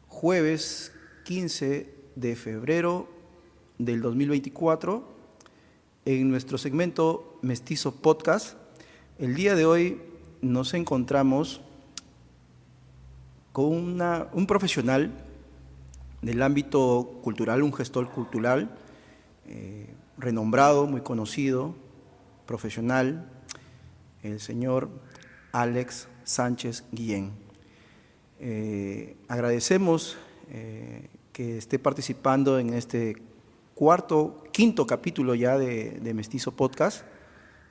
Jueves 15 de febrero del 2024, en nuestro segmento Mestizo Podcast. El día de hoy nos encontramos con un profesional del ámbito cultural, un gestor cultural renombrado, muy conocido, profesional, el señor Alex Sánchez Guillén. Agradecemos que esté participando en este quinto capítulo ya de Mestizo Podcast,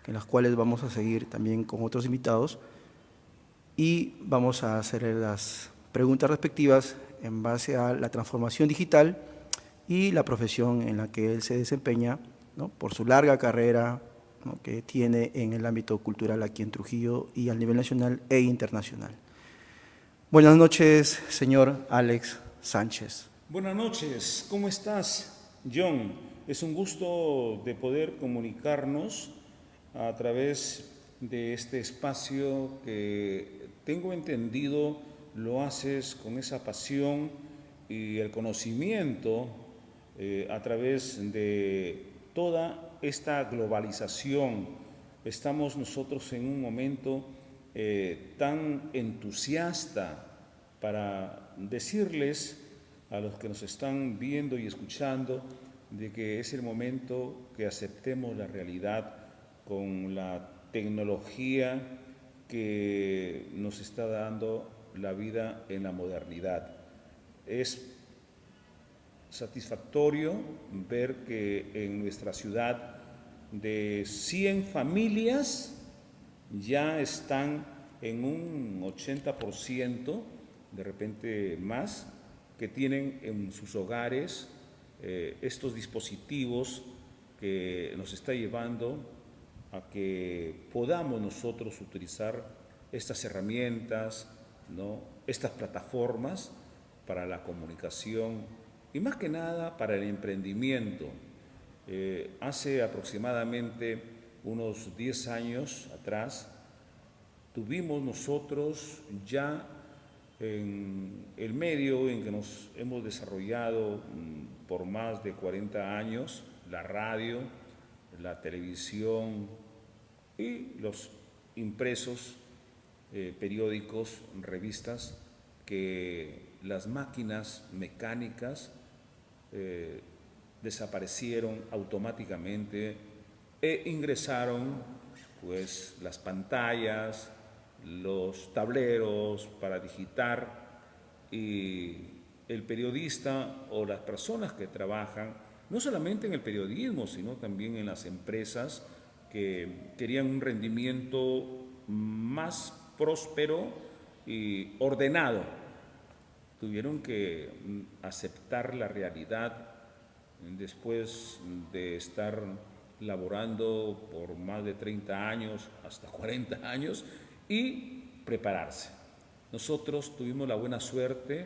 en los cuales vamos a seguir también con otros invitados y vamos a hacer las preguntas respectivas en base a la transformación digital y la profesión en la que él se desempeña, ¿no?, por su larga carrera, ¿no?, que tiene en el ámbito cultural aquí en Trujillo y a nivel nacional e internacional. Buenas noches, señor Alex Sánchez. Buenas noches, ¿cómo estás, John? Es un gusto de poder comunicarnos a través de este espacio que tengo entendido lo haces con esa pasión y el conocimiento a través de toda esta globalización. Estamos nosotros en un momento tan entusiasta para decirles a los que nos están viendo y escuchando de que es el momento que aceptemos la realidad con la tecnología que nos está dando la vida en la modernidad. Es satisfactorio ver que en nuestra ciudad de 100 familias ya están en un 80%, de repente más, que tienen en sus hogares estos dispositivos que nos está llevando a que podamos nosotros utilizar estas herramientas, ¿no?, estas plataformas para la comunicación y más que nada para el emprendimiento. Hace aproximadamente unos 10 años atrás tuvimos nosotros ya en el medio en que nos hemos desarrollado por más de 40 años, la radio, la televisión y los impresos, periódicos, revistas, que las máquinas mecánicas desaparecieron automáticamente e ingresaron pues las pantallas, los tableros para digitar, y el periodista o las personas que trabajan no solamente en el periodismo sino también en las empresas que querían un rendimiento más próspero y ordenado, tuvieron que aceptar la realidad después de estar laborando por más de 30 años, hasta 40 años, y prepararse. Nosotros tuvimos la buena suerte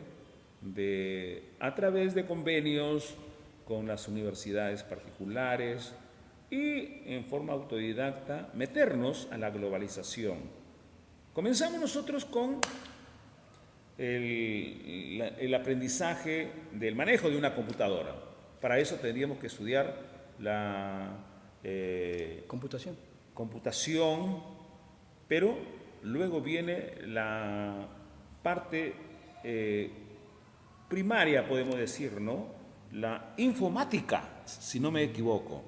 de, a través de convenios con las universidades particulares y en forma autodidacta, meternos a la globalización. Comenzamos nosotros con el aprendizaje del manejo de una computadora. Para eso tendríamos que estudiar la computación, pero luego viene la parte primaria, podemos decir, ¿no?, la informática, si no me equivoco,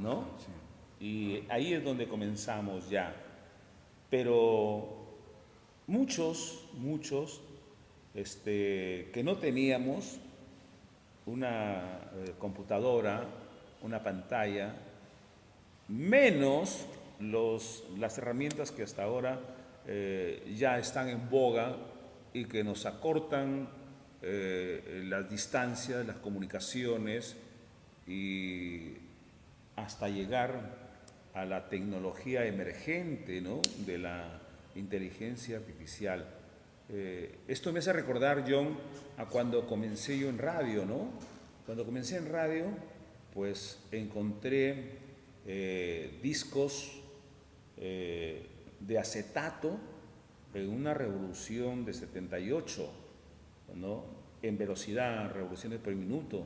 ¿no? Sí. Y ahí es donde comenzamos ya. Pero muchos que no teníamos una computadora, una pantalla, menos las herramientas que hasta ahora ya están en boga y que nos acortan las distancias, las comunicaciones, y hasta llegar a la tecnología emergente, ¿no?, de la inteligencia artificial. Esto me hace recordar, John, a cuando comencé yo en radio, ¿no? Cuando comencé en radio, pues encontré discos de acetato en una revolución de 78, ¿no? En velocidad, revoluciones por minuto,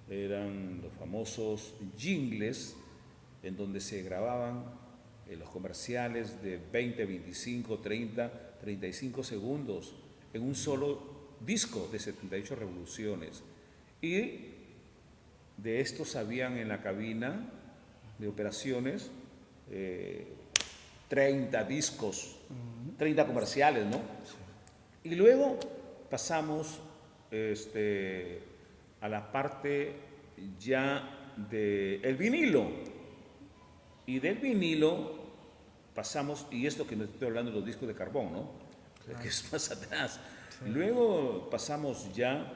eran los famosos jingles en donde se grababan los comerciales de 20, 25, 30, 35 segundos en un solo disco de 78 revoluciones. Y de estos habían en la cabina de operaciones 30 discos, 30 comerciales, ¿no? Y luego pasamos a la parte ya del vinilo. Y del vinilo pasamos, y esto que no estoy hablando de los discos de carbón, ¿no? Claro. Que es más atrás. Sí. Luego pasamos ya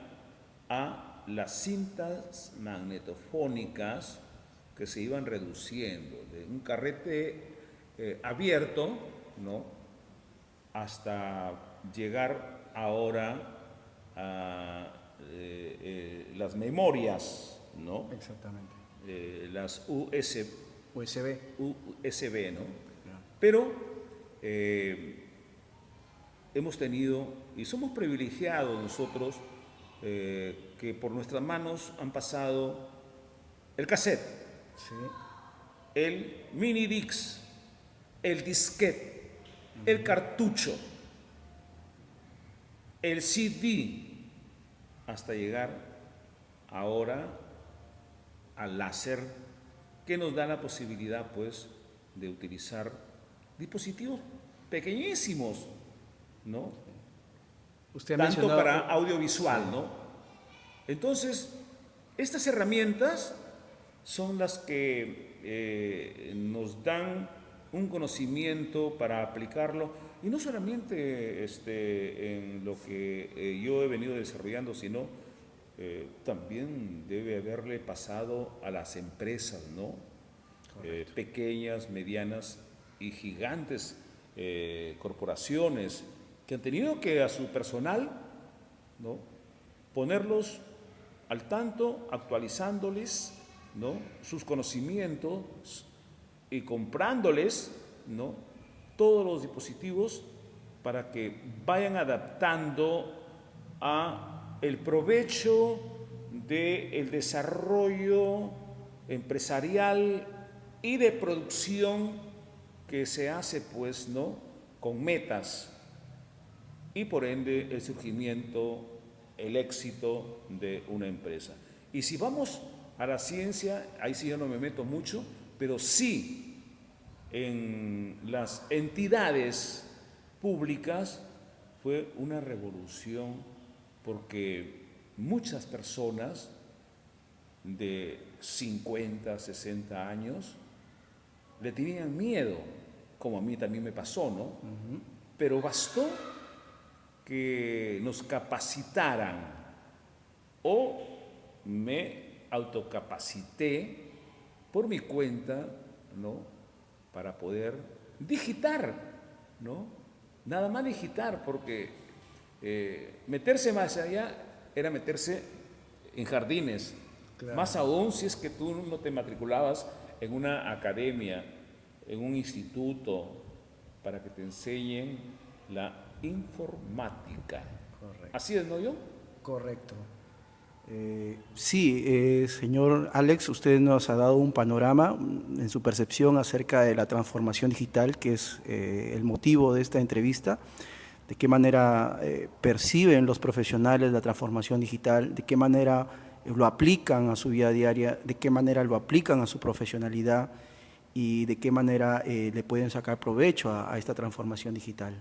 a las cintas magnetofónicas que se iban reduciendo, de un carrete abierto, ¿no? Hasta llegar ahora a las memorias, ¿no? Exactamente. Las USB, ¿no? Yeah. Pero hemos tenido, y somos privilegiados nosotros, que por nuestras manos han pasado el cassette, sí, el mini disc, el disquete, el cartucho, el CD, hasta llegar ahora al láser, que nos da la posibilidad, pues, de utilizar dispositivos pequeñísimos, ¿no? Usted tanto para audiovisual, sí, ¿no? Entonces, estas herramientas son las que nos dan un conocimiento para aplicarlo, y no solamente en lo que yo he venido desarrollando, sino también debe haberle pasado a las empresas, ¿no? Pequeñas, medianas y gigantes corporaciones que han tenido que a su personal, ¿no? Ponerlos al tanto, actualizándoles, ¿no? Sus conocimientos y comprándoles, ¿no? Todos los dispositivos para que vayan adaptando a el provecho del desarrollo empresarial y de producción que se hace, pues, ¿no? Con metas, y por ende el surgimiento, el éxito de una empresa. Y si vamos a la ciencia, ahí sí yo no me meto mucho, pero sí en las entidades públicas fue una revolución, porque muchas personas de 50, 60 años le tenían miedo, como a mí también me pasó, ¿no? Uh-huh. Pero bastó que nos capacitaran, o me autocapacité por mi cuenta, ¿no? Para poder digitar, ¿no? Nada más digitar, porque meterse más allá era meterse en jardines. Claro. Más aún si es que tú no te matriculabas en una academia, en un instituto, para que te enseñen la informática. Correcto. ¿Así es, no yo? Correcto. Sí, señor Alex, usted nos ha dado un panorama en su percepción acerca de la transformación digital, que es el motivo de esta entrevista, de qué manera perciben los profesionales la transformación digital, de qué manera lo aplican a su vida diaria, de qué manera lo aplican a su profesionalidad y de qué manera le pueden sacar provecho a esta transformación digital.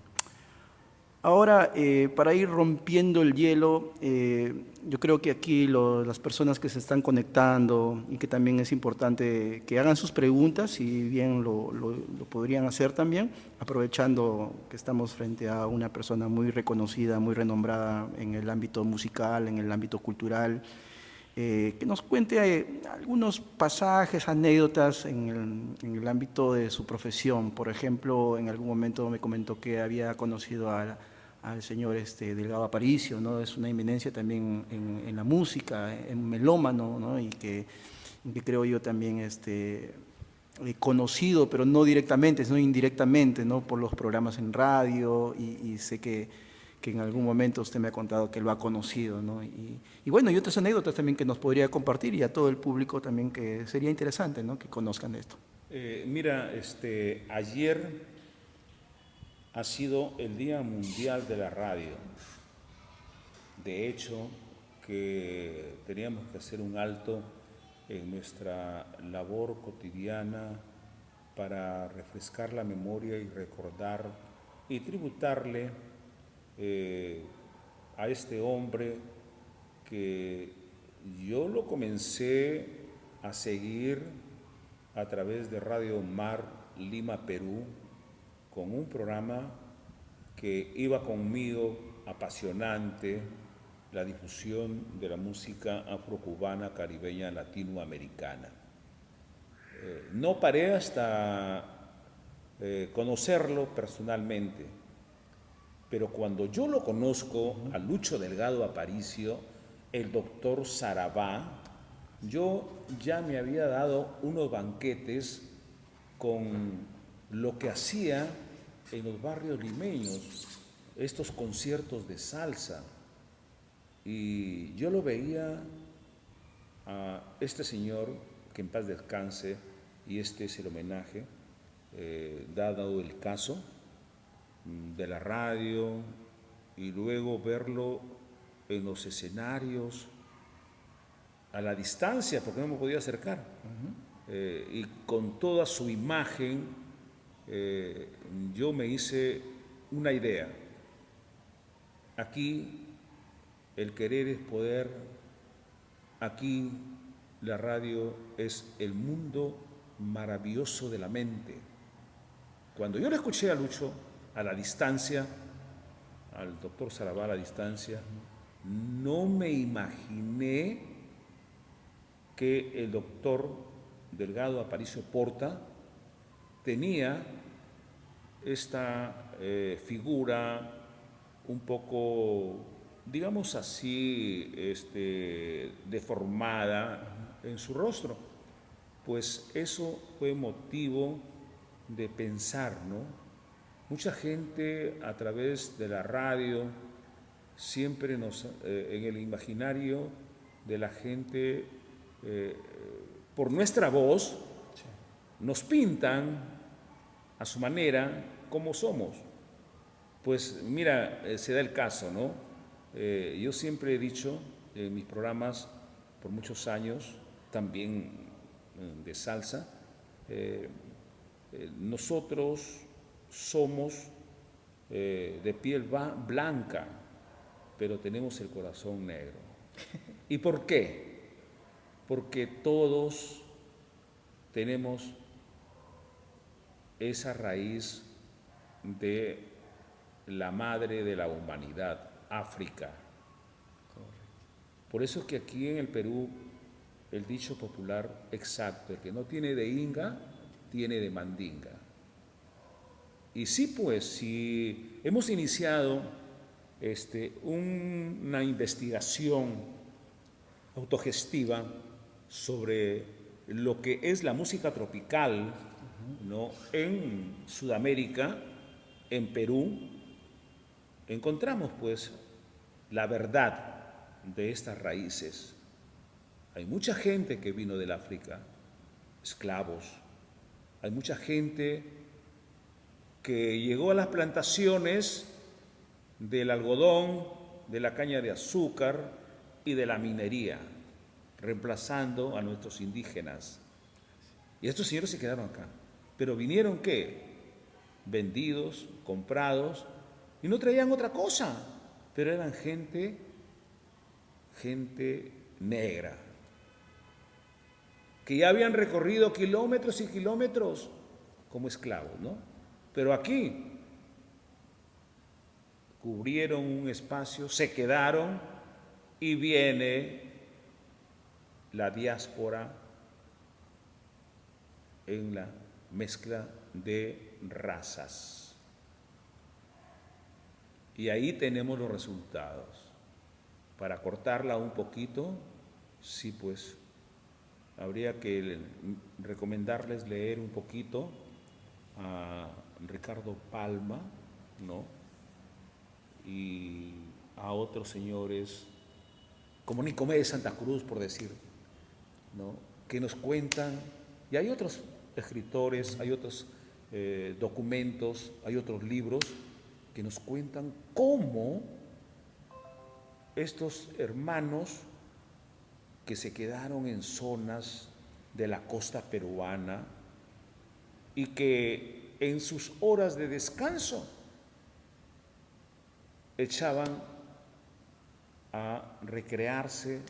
Ahora, para ir rompiendo el hielo, yo creo que aquí las personas que se están conectando, y que también es importante que hagan sus preguntas, si bien lo podrían hacer también, aprovechando que estamos frente a una persona muy reconocida, muy renombrada en el ámbito musical, en el ámbito cultural, que nos cuente algunos pasajes, anécdotas en el ámbito de su profesión. Por ejemplo, en algún momento me comentó que había conocido al señor Delgado Aparicio, ¿no? Es una eminencia también en la música, en melómano, ¿no? Y que creo yo también conocido, pero no directamente, sino indirectamente, ¿no? Por los programas en radio y sé que en algún momento usted me ha contado que lo ha conocido, ¿no? Y bueno, y otras anécdotas también que nos podría compartir y a todo el público también que sería interesante, ¿no? Que conozcan esto. Mira, ayer ha sido el Día Mundial de la Radio. De hecho, que teníamos que hacer un alto en nuestra labor cotidiana para refrescar la memoria y recordar y tributarle a este hombre que yo lo comencé a seguir a través de Radio Mar Lima, Perú, con un programa que iba conmigo apasionante, la difusión de la música afrocubana, caribeña, latinoamericana. No paré hasta conocerlo personalmente, pero cuando yo lo conozco a Lucho Delgado Aparicio, el doctor Sarabá, yo ya me había dado unos banquetes con lo que hacía en los barrios limeños, estos conciertos de salsa. Y yo lo veía a este señor, que en paz descanse, y este es el homenaje, dado el caso de la radio, y luego verlo en los escenarios, a la distancia, porque no me podía acercar, y con toda su imagen, yo me hice una idea. Aquí el querer es poder, aquí la radio es el mundo maravilloso de la mente. Cuando yo le escuché a Lucho a la distancia, al doctor Sarabá a la distancia, no me imaginé que el doctor Delgado Aparicio Porta tenía esta figura un poco, digamos así, deformada en su rostro. Pues eso fue motivo de pensar, ¿no? Mucha gente a través de la radio, siempre en el imaginario de la gente, por nuestra voz, nos pintan a su manera como somos. Pues mira, se da el caso, ¿no? Yo siempre he dicho en mis programas, por muchos años, también de salsa, nosotros somos de piel blanca, pero tenemos el corazón negro. ¿Y por qué? Porque todos tenemos esa raíz de la madre de la humanidad, África. Por eso es que aquí en el Perú el dicho popular exacto, el que no tiene de inga, tiene de mandinga. Y sí, pues, si hemos iniciado una investigación autogestiva sobre lo que es la música tropical, ¿no? En Sudamérica, en Perú, encontramos pues la verdad de estas raíces. Hay mucha gente que vino del África, esclavos. Hay mucha gente que llegó a las plantaciones del algodón, de la caña de azúcar y de la minería, reemplazando a nuestros indígenas. Y estos señores se quedaron acá. Pero vinieron, ¿qué? Vendidos, comprados, y no traían otra cosa, pero eran gente negra, que ya habían recorrido kilómetros y kilómetros como esclavos, ¿no? Pero aquí cubrieron un espacio, se quedaron, y viene la diáspora en la mezcla de razas. Y ahí tenemos los resultados. Para cortarla un poquito, sí, pues, habría que recomendarles leer un poquito a Ricardo Palma, ¿no? Y a otros señores como Nicomé de Santa Cruz, por decir, ¿no? Que nos cuentan, y hay otros escritores, hay otros documentos, hay otros libros que nos cuentan cómo estos hermanos que se quedaron en zonas de la costa peruana y que en sus horas de descanso echaban a recrearse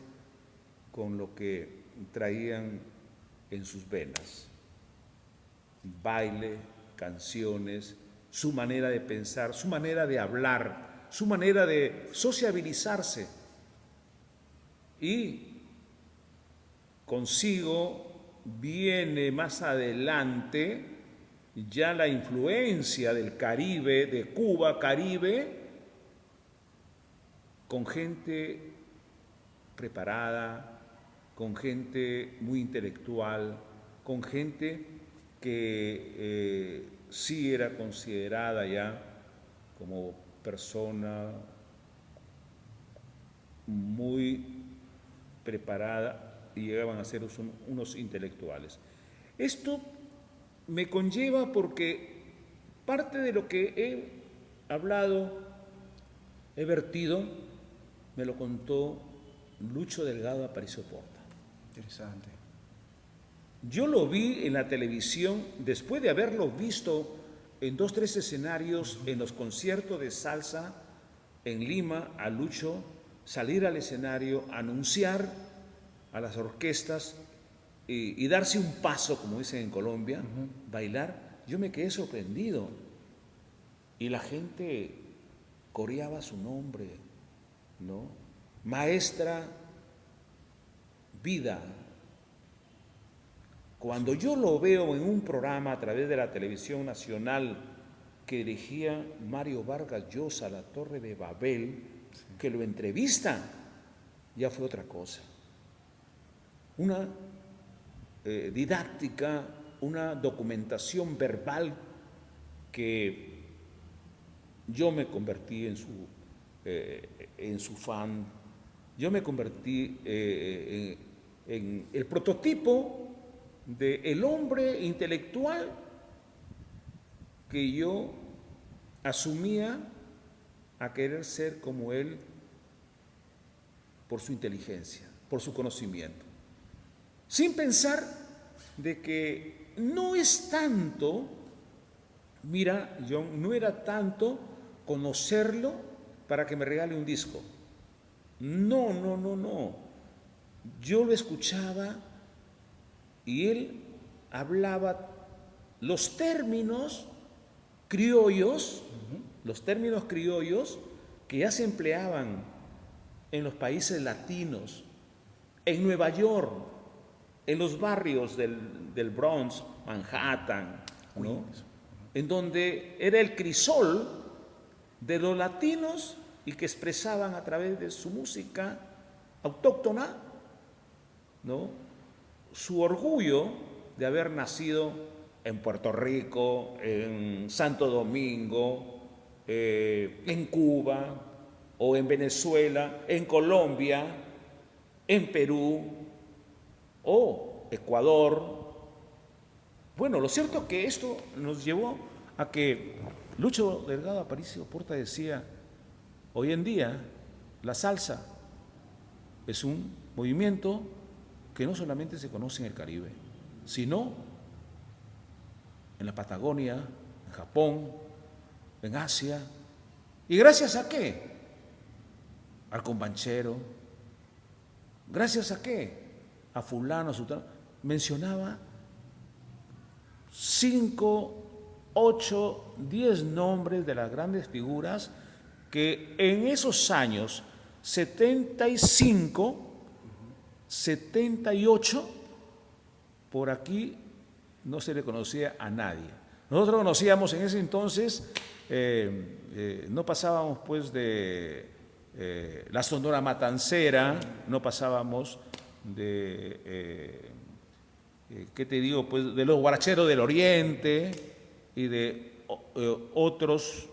con lo que traían en sus venas: baile, canciones, su manera de pensar, su manera de hablar, su manera de sociabilizarse. Y consigo viene más adelante ya la influencia del Caribe, de Cuba, Caribe, con gente preparada, con gente muy intelectual, con gente que sí era considerada ya como persona muy preparada y llegaban a ser unos intelectuales. Esto me conlleva porque parte de lo que he hablado, he vertido, me lo contó Lucho Delgado Aparicio Porta. Interesante. Yo lo vi en la televisión después de haberlo visto en 2, 3 escenarios en los conciertos de salsa en Lima, a Lucho salir al escenario, anunciar a las orquestas y darse un paso, como dicen en Colombia, bailar. Yo me quedé sorprendido y la gente coreaba su nombre, ¿no? Maestra Vida. Cuando yo lo veo en un programa a través de la televisión nacional que dirigía Mario Vargas Llosa, La Torre de Babel, que lo entrevista, ya fue otra cosa. Una didáctica, una documentación verbal que yo me convertí en su fan. Yo me convertí en el prototipo del hombre intelectual que yo asumía a querer ser como él por su inteligencia, por su conocimiento, sin pensar de que no es tanto, mira, John, no era tanto conocerlo para que me regale un disco. No. Yo lo escuchaba y él hablaba los términos criollos, que ya se empleaban en los países latinos, en Nueva York, en los barrios del Bronx, Manhattan, ¿no? En donde era el crisol de los latinos y que expresaban a través de su música autóctona, ¿no?, su orgullo de haber nacido en Puerto Rico, en Santo Domingo, en Cuba o en Venezuela, en Colombia, en Perú o Ecuador. Bueno, lo cierto es que esto nos llevó a que Lucho Delgado Aparicio Porta decía: hoy en día la salsa es un movimiento que no solamente se conoce en el Caribe, sino en la Patagonia, en Japón, en Asia. ¿Y gracias a qué? Al combanchero. ¿Gracias a qué? A fulano, a sutano. Mencionaba 5, 8, 10 nombres de las grandes figuras que en esos años 75, 78, por aquí no se le conocía a nadie. Nosotros conocíamos en ese entonces, no pasábamos pues de la Sonora Matancera, no pasábamos de ¿qué te digo? Pues de los guaracheros del Oriente y de otros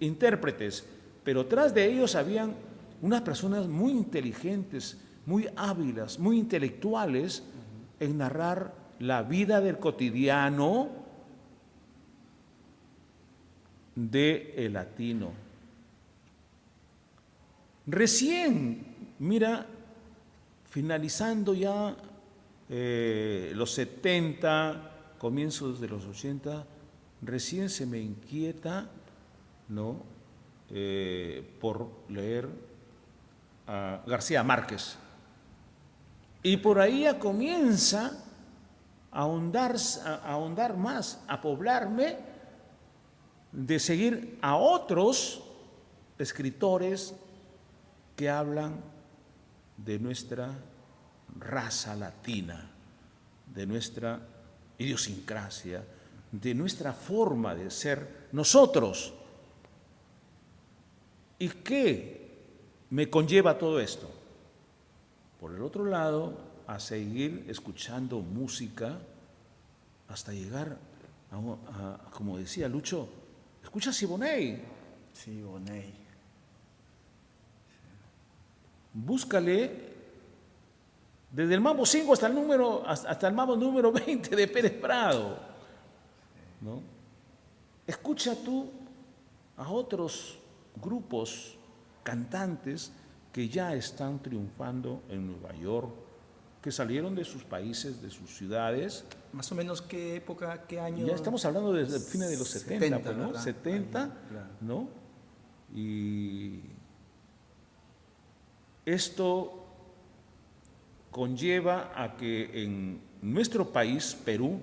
intérpretes, pero tras de ellos habían unas personas muy inteligentes, muy hábiles, muy intelectuales en narrar la vida del cotidiano del latino. Recién, mira, finalizando ya los 70, comienzos de los 80, recién se me inquieta, ¿no? Por leer a García Márquez. Y por ahí ya comienza a ahondar más, a poblarme de seguir a otros escritores que hablan de nuestra raza latina, de nuestra idiosincrasia, de nuestra forma de ser nosotros. ¿Y qué me conlleva todo esto? Por el otro lado, a seguir escuchando música hasta llegar a como decía Lucho, escucha Siboney. Siboney. Búscale desde el Mambo 5 hasta el Mambo número 20 de Pérez Prado, ¿no? Escucha tú a otros grupos cantantes que ya están triunfando en Nueva York, que salieron de sus países, de sus ciudades. Más o menos qué época, qué año. Ya estamos hablando desde fines de los 70, pues, ¿no? ¿verdad? 70, Ahí, claro. ¿no? Y esto conlleva a que en nuestro país, Perú,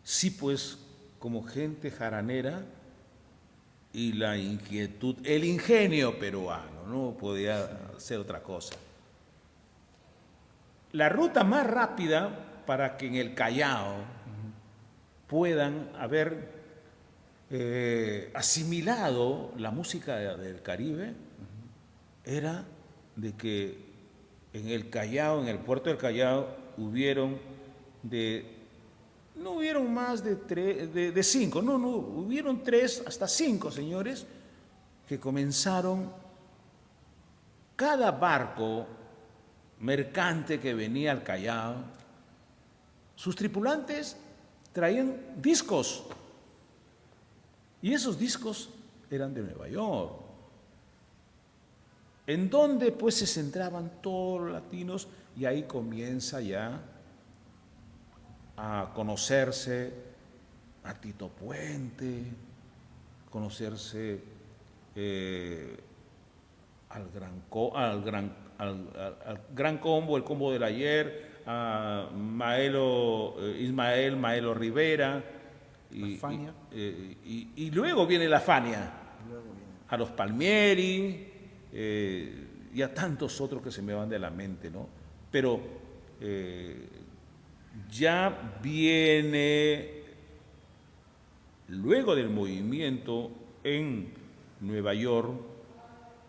sí pues como gente jaranera y la inquietud, el ingenio peruano, no podía ser otra cosa. La ruta más rápida para que en el Callao puedan haber asimilado la música del Caribe era de que en el Callao, en el puerto del Callao, no hubieron más de 5, no, hubieron 3 hasta 5 señores que comenzaron, cada barco mercante que venía al Callao, sus tripulantes traían discos y esos discos eran de Nueva York, en donde pues se centraban todos los latinos y ahí comienza ya a conocerse a Tito Puente, conocerse al gran combo, el combo del ayer, a Ismael Maelo Rivera, y luego viene la Fania, a los Palmieri, y a tantos otros que se me van de la mente, ¿no? Pero ya viene, luego del movimiento en Nueva York,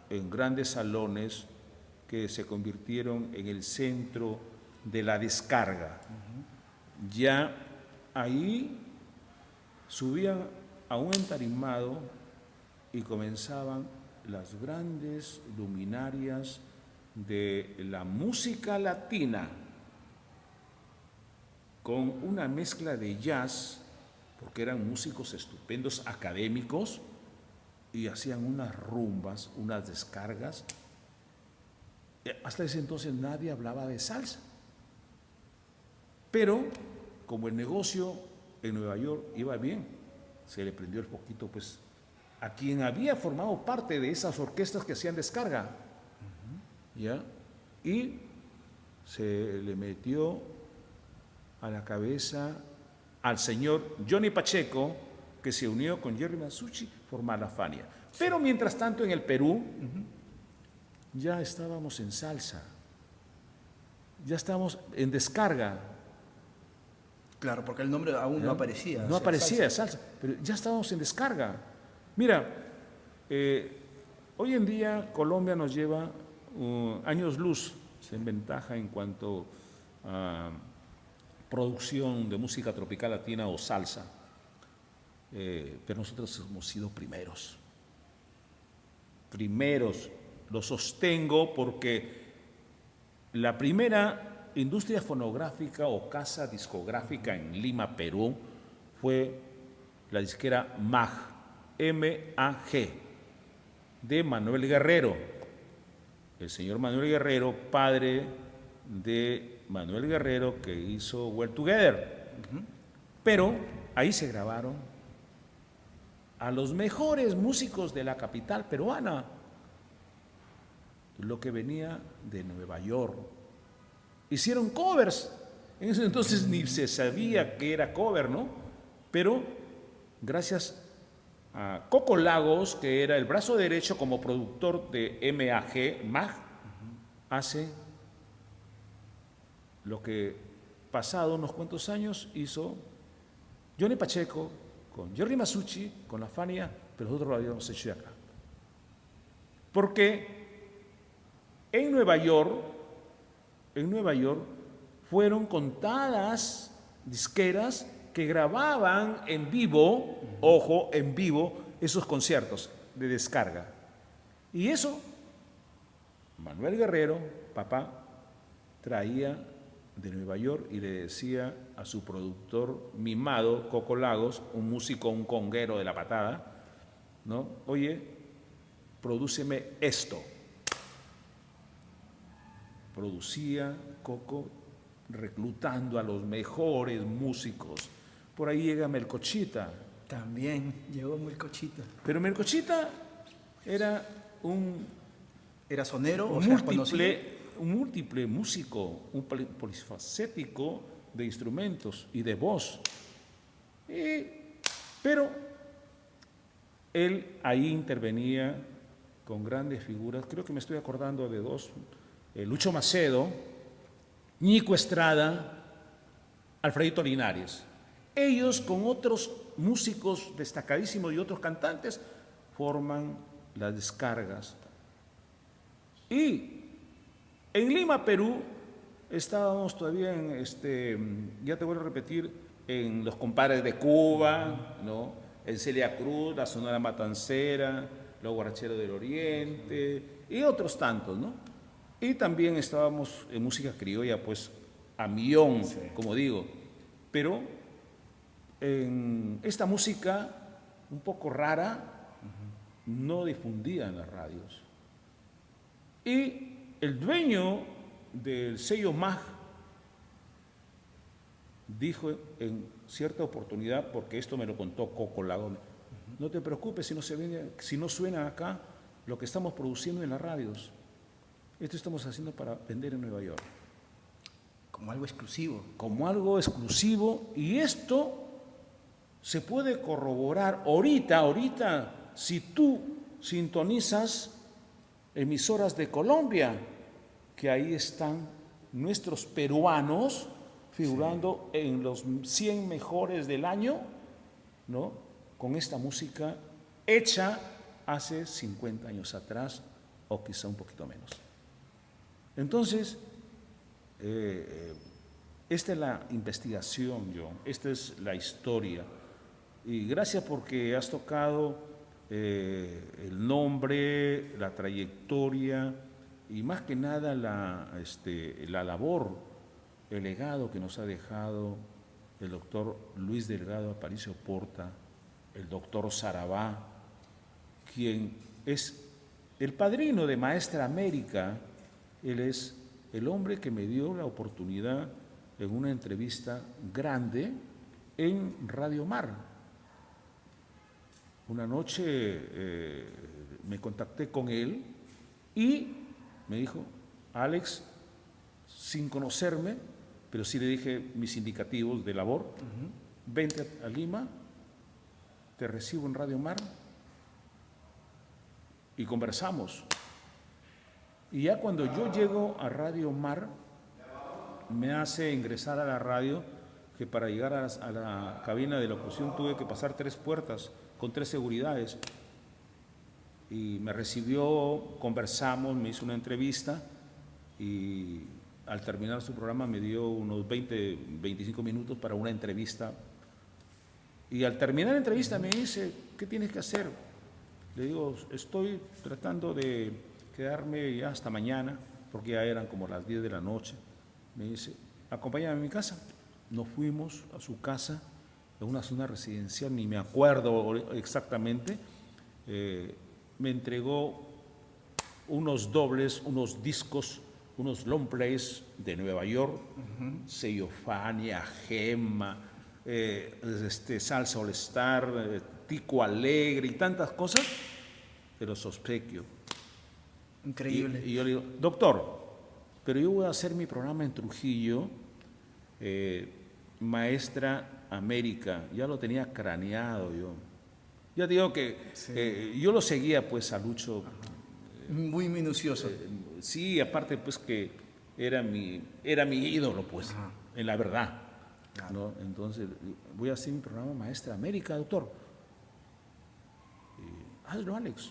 en grandes salones que se convirtieron en el centro de la descarga. Ya ahí subían a un entarimado y comenzaban las grandes luminarias de la música latina con una mezcla de jazz, porque eran músicos estupendos, académicos, y hacían unas rumbas, unas descargas. Hasta ese entonces nadie hablaba de salsa. Pero como el negocio en Nueva York iba bien, se le prendió el poquito pues a quien había formado parte de esas orquestas que hacían descarga, ¿ya? Y se le metió a la cabeza al señor Johnny Pacheco, que se unió con Jerry Masucci, formar la Fania. Pero mientras tanto en el Perú ya estábamos en salsa, ya estábamos en descarga. Claro, porque el nombre aún no aparecía. No aparecía salsa, pero ya estábamos en descarga. Mira, hoy en día Colombia nos lleva años luz en ventaja en cuanto producción de música tropical latina o salsa, pero nosotros hemos sido primeros. Lo sostengo porque la primera industria fonográfica o casa discográfica en Lima, Perú, fue la disquera MAG, M-A-G, de Manuel Guerrero. El señor Manuel Guerrero, padre de Manuel Guerrero, que hizo Well Together. Pero ahí se grabaron a los mejores músicos de la capital peruana, lo que venía de Nueva York. Hicieron covers. En ese entonces ni se sabía que era cover, ¿no? Pero gracias a Coco Lagos, que era el brazo derecho como productor de MAG, hace lo que pasado unos cuantos años hizo Johnny Pacheco con Jerry Masucci, con La Fania, pero nosotros lo habíamos hecho de acá. Porque en Nueva York fueron contadas disqueras que grababan en vivo, ojo, en vivo, esos conciertos de descarga. Y eso, Manuel Guerrero, papá, traía de Nueva York y le decía a su productor mimado, Coco Lagos, un músico, un conguero de la patada, ¿no? Oye, prodúceme esto. Producía Coco reclutando a los mejores músicos. Por ahí llega Melcochita. También llegó Melcochita. Pero Melcochita era ¿Era sonero? un múltiple músico, un polifacético de instrumentos y de voz. Pero él ahí intervenía con grandes figuras. Creo que me estoy acordando de dos. Lucho Macedo, Ñico Estrada, Alfredito Linares. Ellos con otros músicos destacadísimos y otros cantantes forman las descargas. Y en Lima, Perú, estábamos todavía ya te vuelvo a repetir, en Los Compadres de Cuba, ¿no? En Celia Cruz, la Sonora Matancera, Los Guaracheros del Oriente y otros tantos, ¿no? Y también estábamos en música criolla, pues a millón, sí, como digo. Pero en esta música un poco rara no difundía en las radios. Y el dueño del sello MAG dijo en cierta oportunidad, porque esto me lo contó Coco Lagos, no te preocupes si no suena acá lo que estamos produciendo en las radios. Esto estamos haciendo para vender en Nueva York. Como algo exclusivo. Como algo exclusivo, y esto se puede corroborar ahorita, si tú sintonizas emisoras de Colombia, que ahí están nuestros peruanos figurando en los 100 mejores del año, ¿no? Con esta música hecha hace 50 años atrás o quizá un poquito menos. Entonces, esta es la investigación, John, esta es la historia. Y gracias porque has tocado el nombre, la trayectoria y más que nada la labor, el legado que nos ha dejado el doctor Luis Delgado Aparicio Porta, el doctor Sarabá, quien es el padrino de Maestra América. Él es el hombre que me dio la oportunidad en una entrevista grande en Radio Mar. Una noche me contacté con él y me dijo, Alex, sin conocerme, pero sí le dije mis indicativos de labor, vente a Lima, te recibo en Radio Mar y conversamos. Y ya cuando yo llego a Radio Mar, me hace ingresar a la radio, que para llegar a la cabina de locución tuve que pasar 3 puertas con 3 seguridades. Y me recibió, conversamos, me hizo una entrevista y al terminar su programa me dio unos 20, 25 minutos para una entrevista. Y al terminar la entrevista me dice, ¿qué tienes que hacer? Le digo, estoy tratando de quedarme ya hasta mañana, porque ya eran como las 10 de la noche. Me dice, acompáñame a mi casa. Nos fuimos a su casa, en una zona residencial, ni me acuerdo exactamente. Me entregó unos dobles, unos discos, unos long plays de Nueva York, sello Fania, Gemma, Salsa All Star, Tico Alegre y tantas cosas, pero obsequio. Increíble. Y yo le digo, doctor, pero yo voy a hacer mi programa en Trujillo, Maestra América, ya lo tenía craneado yo. Ya digo que sí. Yo lo seguía pues a Lucho. Muy minucioso. Sí, aparte pues que era mi ídolo pues, en la verdad. Claro. ¿No? Entonces, voy a hacer mi programa Maestra América, doctor. Hazlo, Alex.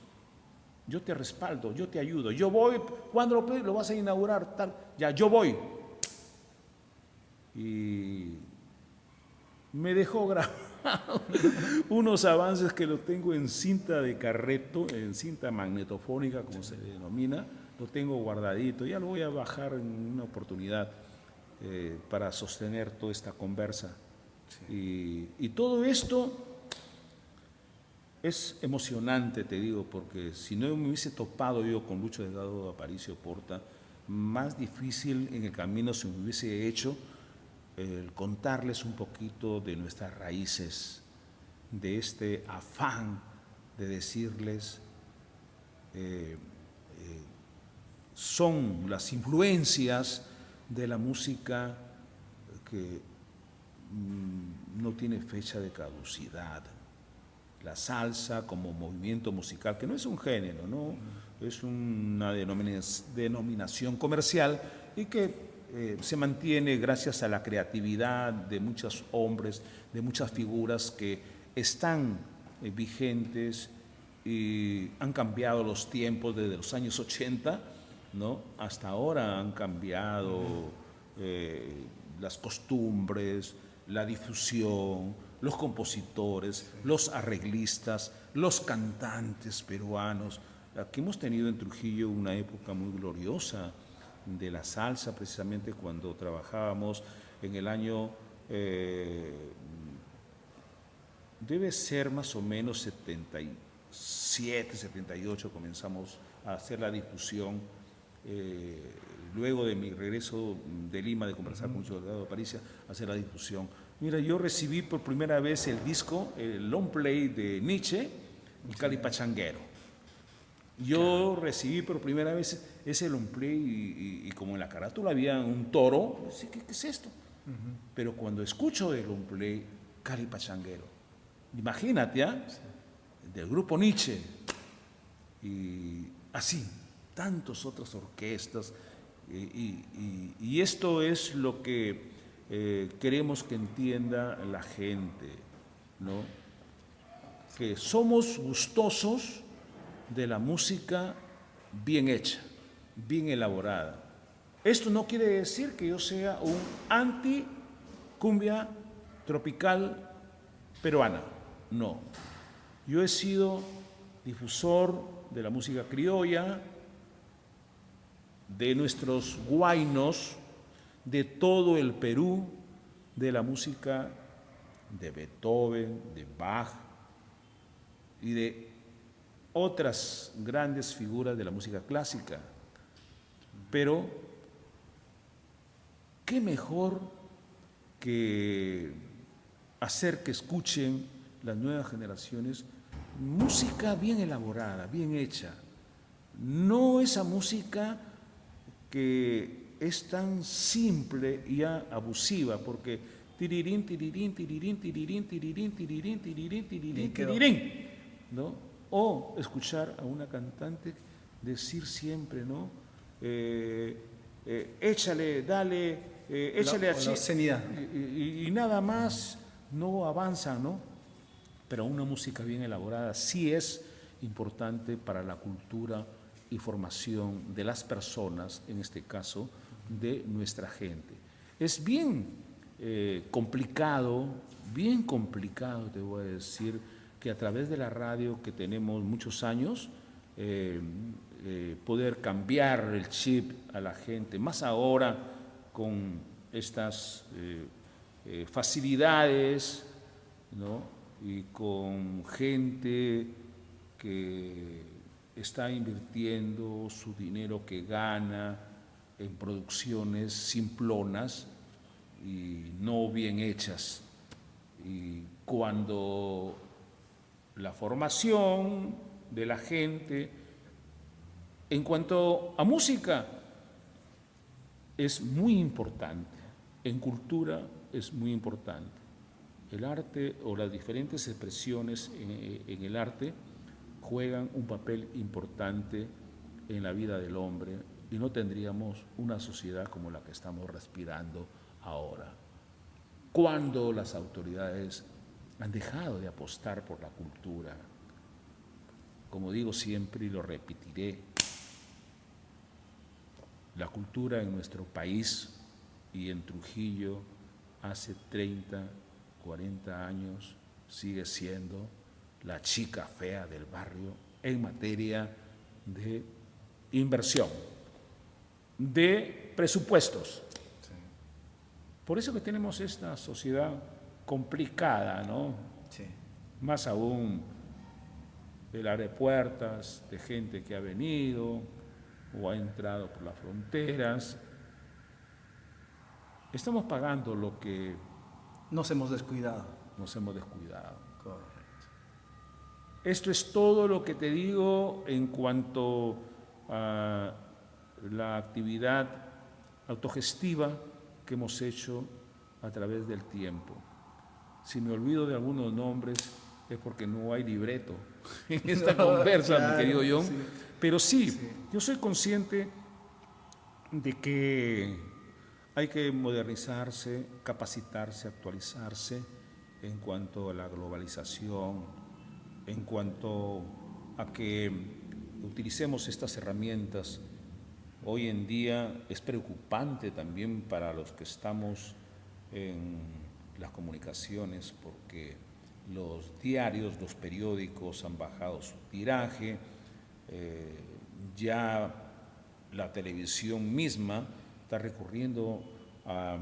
Yo te respaldo, yo te ayudo. Yo voy, ¿cuándo lo vas a inaugurar? Tal. Ya, yo voy. Y me dejó grabar unos avances que lo tengo en cinta de carreto, en cinta magnetofónica, como se denomina. Lo tengo guardadito. Ya lo voy a bajar en una oportunidad para sostener toda esta conversa. Sí. Y todo esto es emocionante, te digo, porque si no me hubiese topado yo con Lucho Delgado Aparicio Porta, más difícil en el camino se me hubiese hecho el contarles un poquito de nuestras raíces, de este afán de decirles, son las influencias de la música que no tiene fecha de caducidad. La salsa como movimiento musical, que no es un género, ¿no? Es una denominación comercial y que se mantiene gracias a la creatividad de muchos hombres, de muchas figuras que están vigentes y han cambiado los tiempos desde los años 80, ¿no? Hasta ahora han cambiado las costumbres, la difusión, los compositores, los arreglistas, los cantantes peruanos. Aquí hemos tenido en Trujillo una época muy gloriosa de la salsa, precisamente cuando trabajábamos en el año, debe ser más o menos 77, 78, comenzamos a hacer la difusión. Luego de mi regreso de Lima, de conversar con Lucho Delgado Aparicio, hacer la difusión. Mira, yo recibí por primera vez el disco, el long play de Nietzsche y Cali Pachanguero. Yo recibí por primera vez ese long play y como en la carátula había un toro, dije, ¿qué es esto? Pero cuando escucho el long play, Cali Pachanguero, imagínate, del grupo Nietzsche, y así, tantas otras orquestas, y esto es lo que queremos que entienda la gente, ¿no? Que somos gustosos de la música bien hecha, bien elaborada. Esto no quiere decir que yo sea un anti-cumbia tropical peruana, no. Yo he sido difusor de la música criolla, de nuestros huaynos, de todo el Perú, de la música de Beethoven, de Bach y de otras grandes figuras de la música clásica. Pero, ¿qué mejor que hacer que escuchen las nuevas generaciones música bien elaborada, bien hecha? No esa música que es tan simple y abusiva, porque tirirín, tirirín, tirirín, tirirín, tirirín, tirirín, tirirín, tirirín, tirirín, ¿no? O escuchar a una cantante decir siempre, ¿no? Échale, dale, échale así. Y nada más no avanza, ¿no? Pero una música bien elaborada sí es importante para la cultura y formación de las personas, en este caso, de nuestra gente. Es bien complicado, te voy a decir, que a través de la radio, que tenemos muchos años, poder cambiar el chip a la gente, más ahora con estas facilidades, ¿no? Y con gente que está invirtiendo su dinero que gana en producciones simplonas y no bien hechas. Y cuando la formación de la gente en cuanto a música es muy importante, en cultura es muy importante. El arte o las diferentes expresiones en el arte juegan un papel importante en la vida del hombre y no tendríamos una sociedad como la que estamos respirando ahora. Cuando las autoridades han dejado de apostar por la cultura, como digo siempre y lo repetiré, la cultura en nuestro país y en Trujillo hace 30, 40 años sigue siendo la chica fea del barrio en materia de inversión, de presupuestos. Sí. Por eso que tenemos esta sociedad complicada, ¿no? Sí. Más aún el aeropuertas de gente que ha venido o ha entrado por las fronteras. Estamos pagando lo que Nos hemos descuidado. nos hemos descuidado. Correcto. Esto es todo lo que te digo en cuanto a la actividad autogestiva que hemos hecho a través del tiempo. Si me olvido de algunos nombres es porque no hay libreto en esta conversa, claro, mi querido John. Sí. Pero sí, yo soy consciente de que hay que modernizarse, capacitarse, actualizarse en cuanto a la globalización, en cuanto a que utilicemos estas herramientas. Hoy en día es preocupante también para los que estamos en las comunicaciones porque los diarios, los periódicos han bajado su tiraje, ya la televisión misma está recurriendo a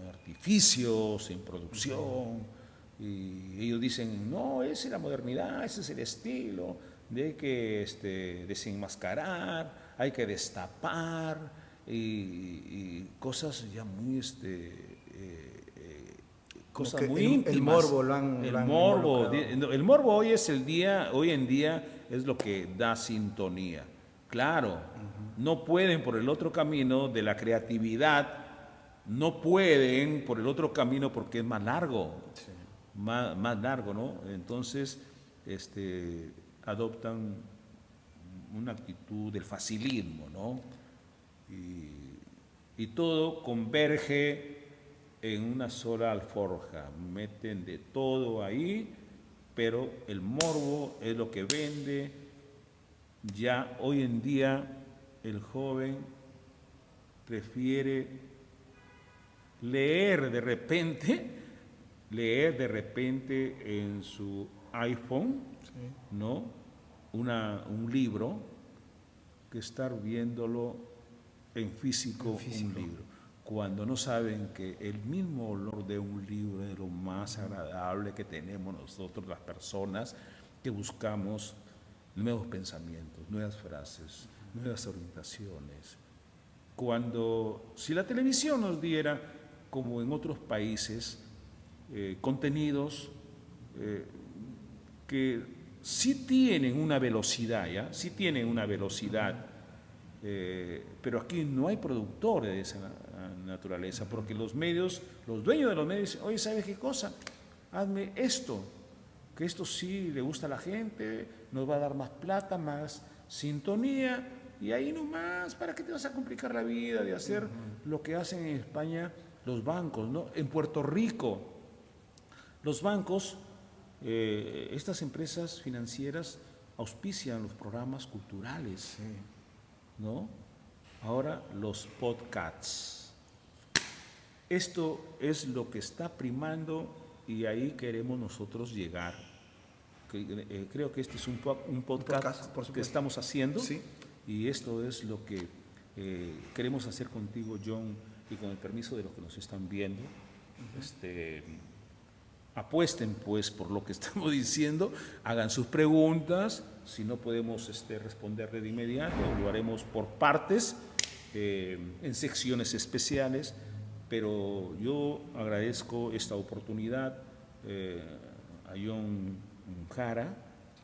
artificios en producción y ellos dicen, no, esa es la modernidad, ese es el estilo, de que desenmascarar, hay que destapar y cosas ya muy cosas muy íntimas. El morbo el morbo hoy en día es lo que da sintonía. Claro, no pueden por el otro camino de la creatividad, no pueden por el otro camino porque es más largo, sí. más largo, ¿no? Entonces, adoptan una actitud del facilismo, ¿no? Y todo converge en una sola alforja, meten de todo ahí, pero el morbo es lo que vende. Ya hoy en día el joven prefiere leer de repente en su iPhone, sí. ¿No? Un libro que estar viéndolo en físico. Un libro. Cuando no saben que el mismo olor de un libro es lo más agradable que tenemos nosotros las personas que buscamos nuevos pensamientos, nuevas frases, nuevas orientaciones. Si la televisión nos diera, como en otros países, contenidos que sí tienen una velocidad, ¿ya? Sí tienen una velocidad, pero aquí no hay productores de esa naturaleza, porque los medios, los dueños de los medios dicen, oye, ¿sabes qué cosa? Hazme esto, que esto sí le gusta a la gente, nos va a dar más plata, más sintonía, y ahí nomás, ¿para qué te vas a complicar la vida de hacer lo que hacen en España los bancos, ¿no? En Puerto Rico, los bancos, estas empresas financieras auspician los programas culturales, sí. ¿No? ahora los podcasts. Esto es lo que está primando y ahí queremos nosotros llegar. Creo que este es un podcast por supuesto, que estamos haciendo, sí. Y esto es lo que queremos hacer contigo, John, y con el permiso de los que nos están viendo. Apuesten pues por lo que estamos diciendo, hagan sus preguntas, si no podemos responderle de inmediato, lo haremos por partes, en secciones especiales, pero yo agradezco esta oportunidad a John Jara,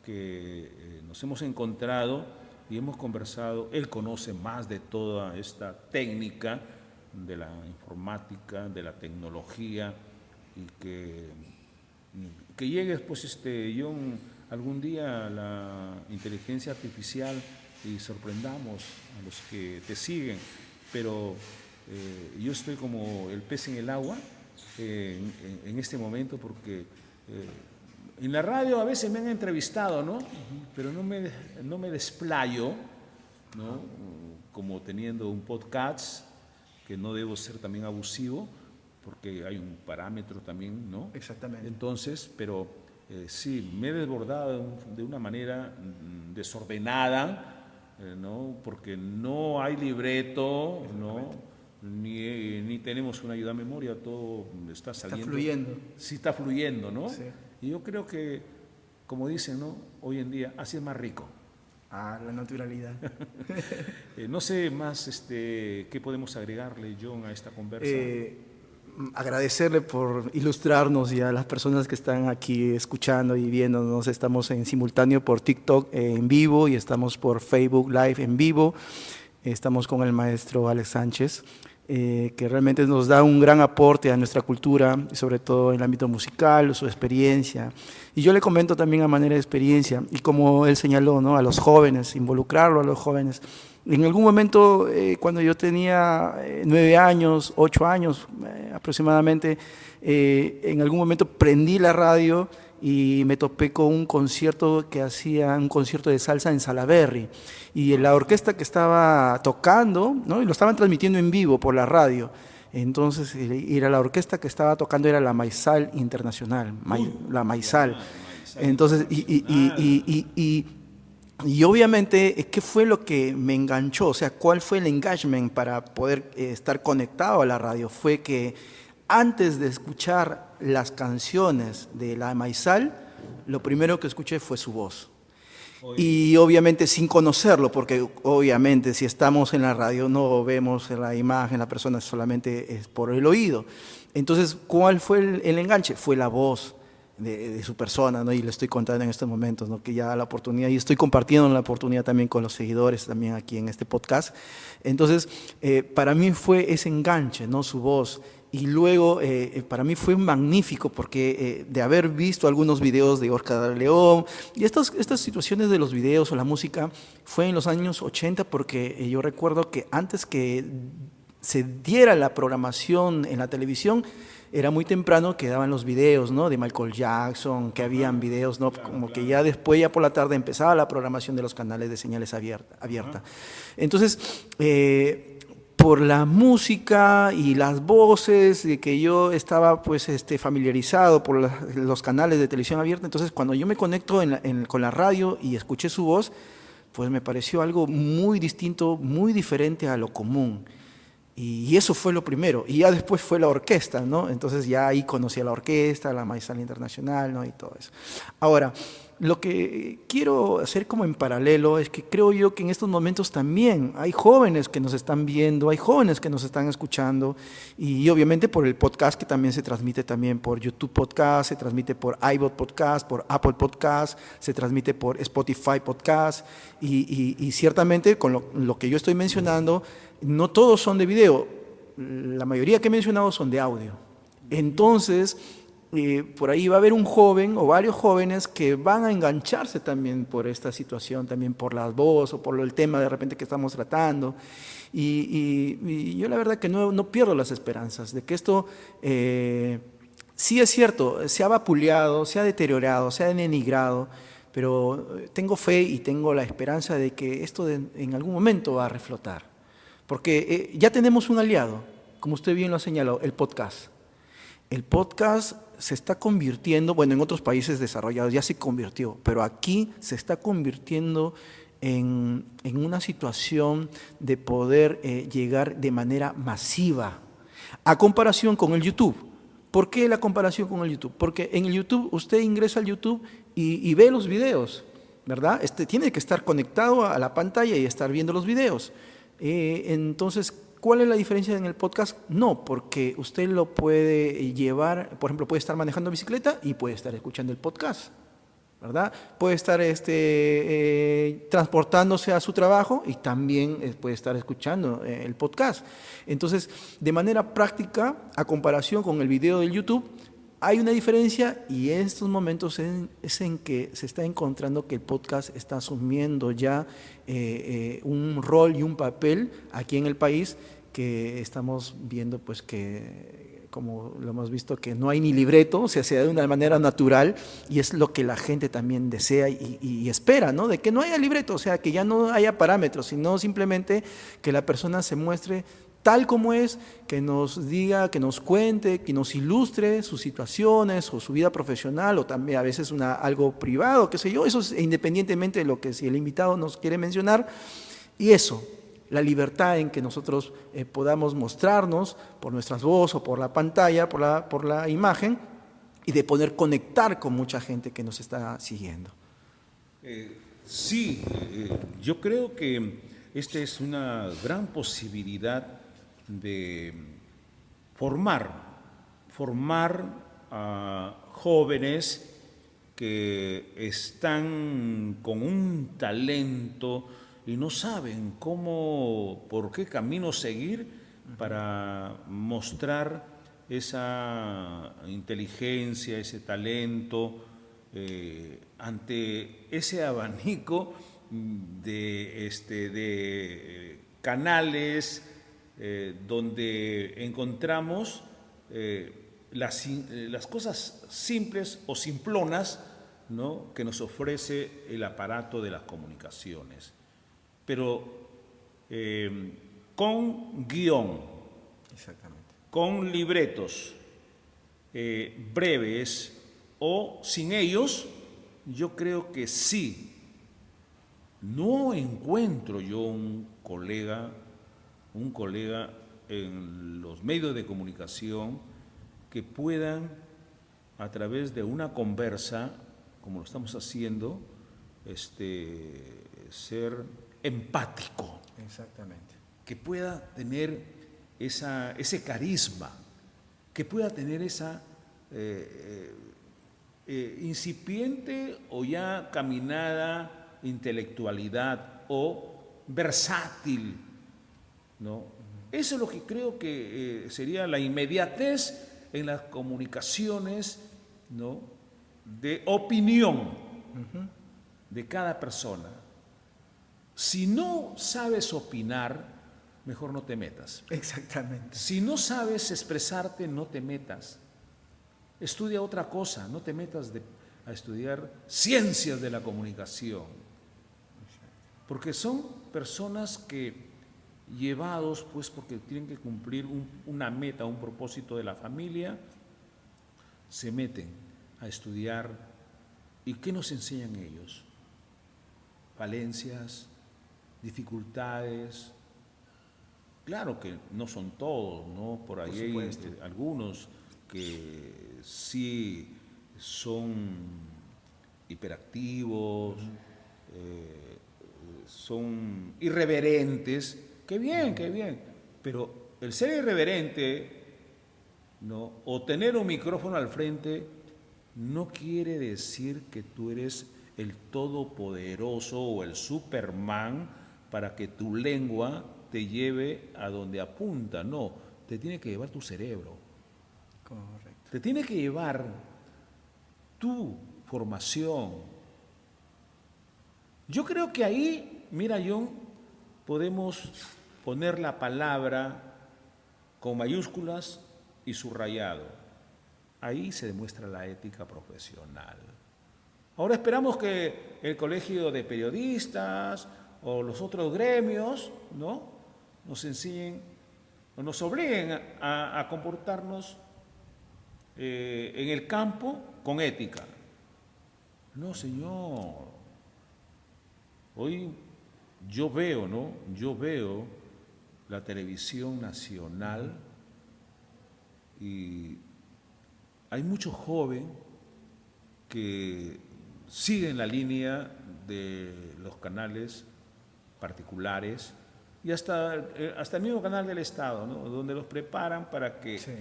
que nos hemos encontrado y hemos conversado. Él conoce más de toda esta técnica de la informática, de la tecnología, y que llegue pues John, algún día a la inteligencia artificial y sorprendamos a los que te siguen, pero yo estoy como el pez en el agua en este momento, porque en la radio a veces me han entrevistado, ¿no? Pero no me desplayo, ¿no? Como teniendo un podcast, que no debo ser también abusivo, porque hay un parámetro también, ¿no? Exactamente. Entonces, pero sí, me he desbordado de una manera desordenada, ¿no? Porque no hay libreto, ¿no? Ni tenemos una ayuda a memoria, todo está saliendo. Está fluyendo. Sí, está fluyendo, ¿no? Sí. Y yo creo que, como dicen, ¿no? Hoy en día, así es más rico. Ah, la naturalidad. No sé más qué podemos agregarle, John, a esta conversa. Agradecerle por ilustrarnos y a las personas que están aquí escuchando y viéndonos. Estamos en simultáneo por TikTok en vivo y estamos por Facebook Live en vivo. Estamos con el maestro Alex Sánchez, que realmente nos da un gran aporte a nuestra cultura, sobre todo en el ámbito musical, su experiencia. Y yo le comento también a manera de experiencia, y como él señaló, ¿no? A los jóvenes, involucrarlo a los jóvenes. En algún momento, cuando yo tenía 9 años, 8 años aproximadamente, en algún momento prendí la radio y me topé con un concierto que hacía, un concierto de salsa en Salaberry, y la orquesta que estaba tocando, ¿no? Y lo estaban transmitiendo en vivo por la radio. Entonces, era la orquesta que estaba tocando, era la Maizal Internacional, la Maizal. Entonces, y obviamente, ¿qué fue lo que me enganchó? O sea, ¿cuál fue el engagement para poder estar conectado a la radio? Fue que antes de escuchar las canciones de la Maizal, lo primero que escuché fue su voz. Y obviamente sin conocerlo, porque obviamente si estamos en la radio no vemos la imagen, la persona solamente es por el oído. Entonces, ¿cuál fue el enganche? Fue la voz de su persona, ¿no? Y le estoy contando en estos momentos, ¿no? Que ya la oportunidad, y estoy compartiendo la oportunidad también con los seguidores también aquí en este podcast. Entonces, para mí fue ese enganche, ¿no? Su voz. Y luego, para mí fue magnífico, porque de haber visto algunos videos de Oscar León, y estas situaciones de los videos o la música, fue en los años 80, porque yo recuerdo que antes que se diera la programación en la televisión, era muy temprano que daban los videos, ¿no? De Michael Jackson, que habían videos, ¿no? Como que ya después, ya por la tarde, empezaba la programación de los canales de señales abierta. Entonces, por la música y las voces de que yo estaba pues familiarizado por los canales de televisión abierta, entonces cuando yo me conecto con la radio y escuché su voz, pues me pareció algo muy distinto, muy diferente a lo común. Y eso fue lo primero, y ya después fue la orquesta, ¿no? Entonces ya ahí conocí a la orquesta, la Maizal Internacional, ¿no? Y todo eso. Ahora, lo que quiero hacer como en paralelo es que creo yo que en estos momentos también hay jóvenes que nos están viendo, hay jóvenes que nos están escuchando, y obviamente por el podcast, que también se transmite también por YouTube Podcast, se transmite por iVoox Podcast, por Apple Podcast, se transmite por Spotify Podcast, y ciertamente con lo que yo estoy mencionando, no todos son de video, la mayoría que he mencionado son de audio. Entonces, por ahí va a haber un joven o varios jóvenes que van a engancharse también por esta situación, también por la voz o por el tema de repente que estamos tratando. Y yo la verdad que no pierdo las esperanzas de que esto, sí es cierto, se ha vapuleado, se ha deteriorado, se ha denigrado, pero tengo fe y tengo la esperanza de que esto en algún momento va a reflotar. Porque ya tenemos un aliado, como usted bien lo ha señalado, el podcast. El podcast se está convirtiendo, bueno, en otros países desarrollados ya se convirtió, pero aquí se está convirtiendo en una situación de poder llegar de manera masiva, a comparación con el YouTube. ¿Por qué la comparación con el YouTube? Porque en el YouTube usted ingresa al YouTube y ve los videos, ¿verdad? Tiene que estar conectado a la pantalla y estar viendo los videos. Entonces, ¿cuál es la diferencia en el podcast? No, porque usted lo puede llevar, por ejemplo, puede estar manejando bicicleta y puede estar escuchando el podcast, ¿verdad? Puede estar transportándose a su trabajo y también puede estar escuchando el podcast. Entonces, de manera práctica, a comparación con el video del YouTube, hay una diferencia y en estos momentos es en que se está encontrando que el podcast está asumiendo ya un rol y un papel aquí en el país que estamos viendo pues que, como lo hemos visto, que no hay ni libreto, o sea, se da de una manera natural y es lo que la gente también desea y espera, ¿no? De que no haya libreto, o sea, que ya no haya parámetros, sino simplemente que la persona se muestre tal como es, que nos diga, que nos cuente, que nos ilustre sus situaciones o su vida profesional o también a veces algo privado, qué sé yo, eso es independientemente de lo que si el invitado nos quiere mencionar. Y eso, la libertad en que nosotros podamos mostrarnos por nuestras voces o por la pantalla, por la imagen, y de poder conectar con mucha gente que nos está siguiendo. Sí, yo creo que esta es una gran posibilidad de formar a jóvenes que están con un talento y no saben por qué camino seguir para mostrar esa inteligencia, ese talento ante ese abanico de canales donde encontramos las cosas simples o simplonas, ¿no?, que nos ofrece el aparato de las comunicaciones, pero con guión, Exactamente. con libretos breves o sin ellos. Yo creo que sí. No encuentro yo un colega en los medios de comunicación que puedan, a través de una conversa, como lo estamos haciendo, ser empático. Exactamente. Que pueda tener ese carisma, que pueda tener esa incipiente o ya caminada intelectualidad o versátil, ¿no? Eso es lo que creo que sería la inmediatez en las comunicaciones, ¿no?, de opinión de cada persona. Si no sabes opinar, mejor no te metas. Exactamente. Si no sabes expresarte, no te metas. Estudia otra cosa, no te metas a estudiar ciencias de la comunicación. Porque son personas que, llevados, pues porque tienen que cumplir una meta, un propósito de la familia, se meten a estudiar. ¿Y qué nos enseñan ellos? Falencias, dificultades. Claro que no son todos, ¿no? Por ahí hay algunos que sí son hiperactivos, son irreverentes. Qué bien, pero el ser irreverente, ¿no?, o tener un micrófono al frente, no quiere decir que tú eres el todopoderoso o el Superman para que tu lengua te lleve a donde apunta. No, te tiene que llevar tu cerebro. Correcto. Te tiene que llevar tu formación. Yo creo que ahí, mira, John, podemos poner la palabra con mayúsculas y subrayado. Ahí se demuestra la ética profesional. Ahora esperamos que el Colegio de Periodistas o los otros gremios, ¿no?, nos enseñen o nos obliguen a comportarnos en el campo con ética. No, señor. Hoy yo veo, ¿no? Yo veo la televisión nacional y hay mucho joven que siguen la línea de los canales particulares y hasta el mismo canal del Estado, ¿no? Donde los preparan para que Sí.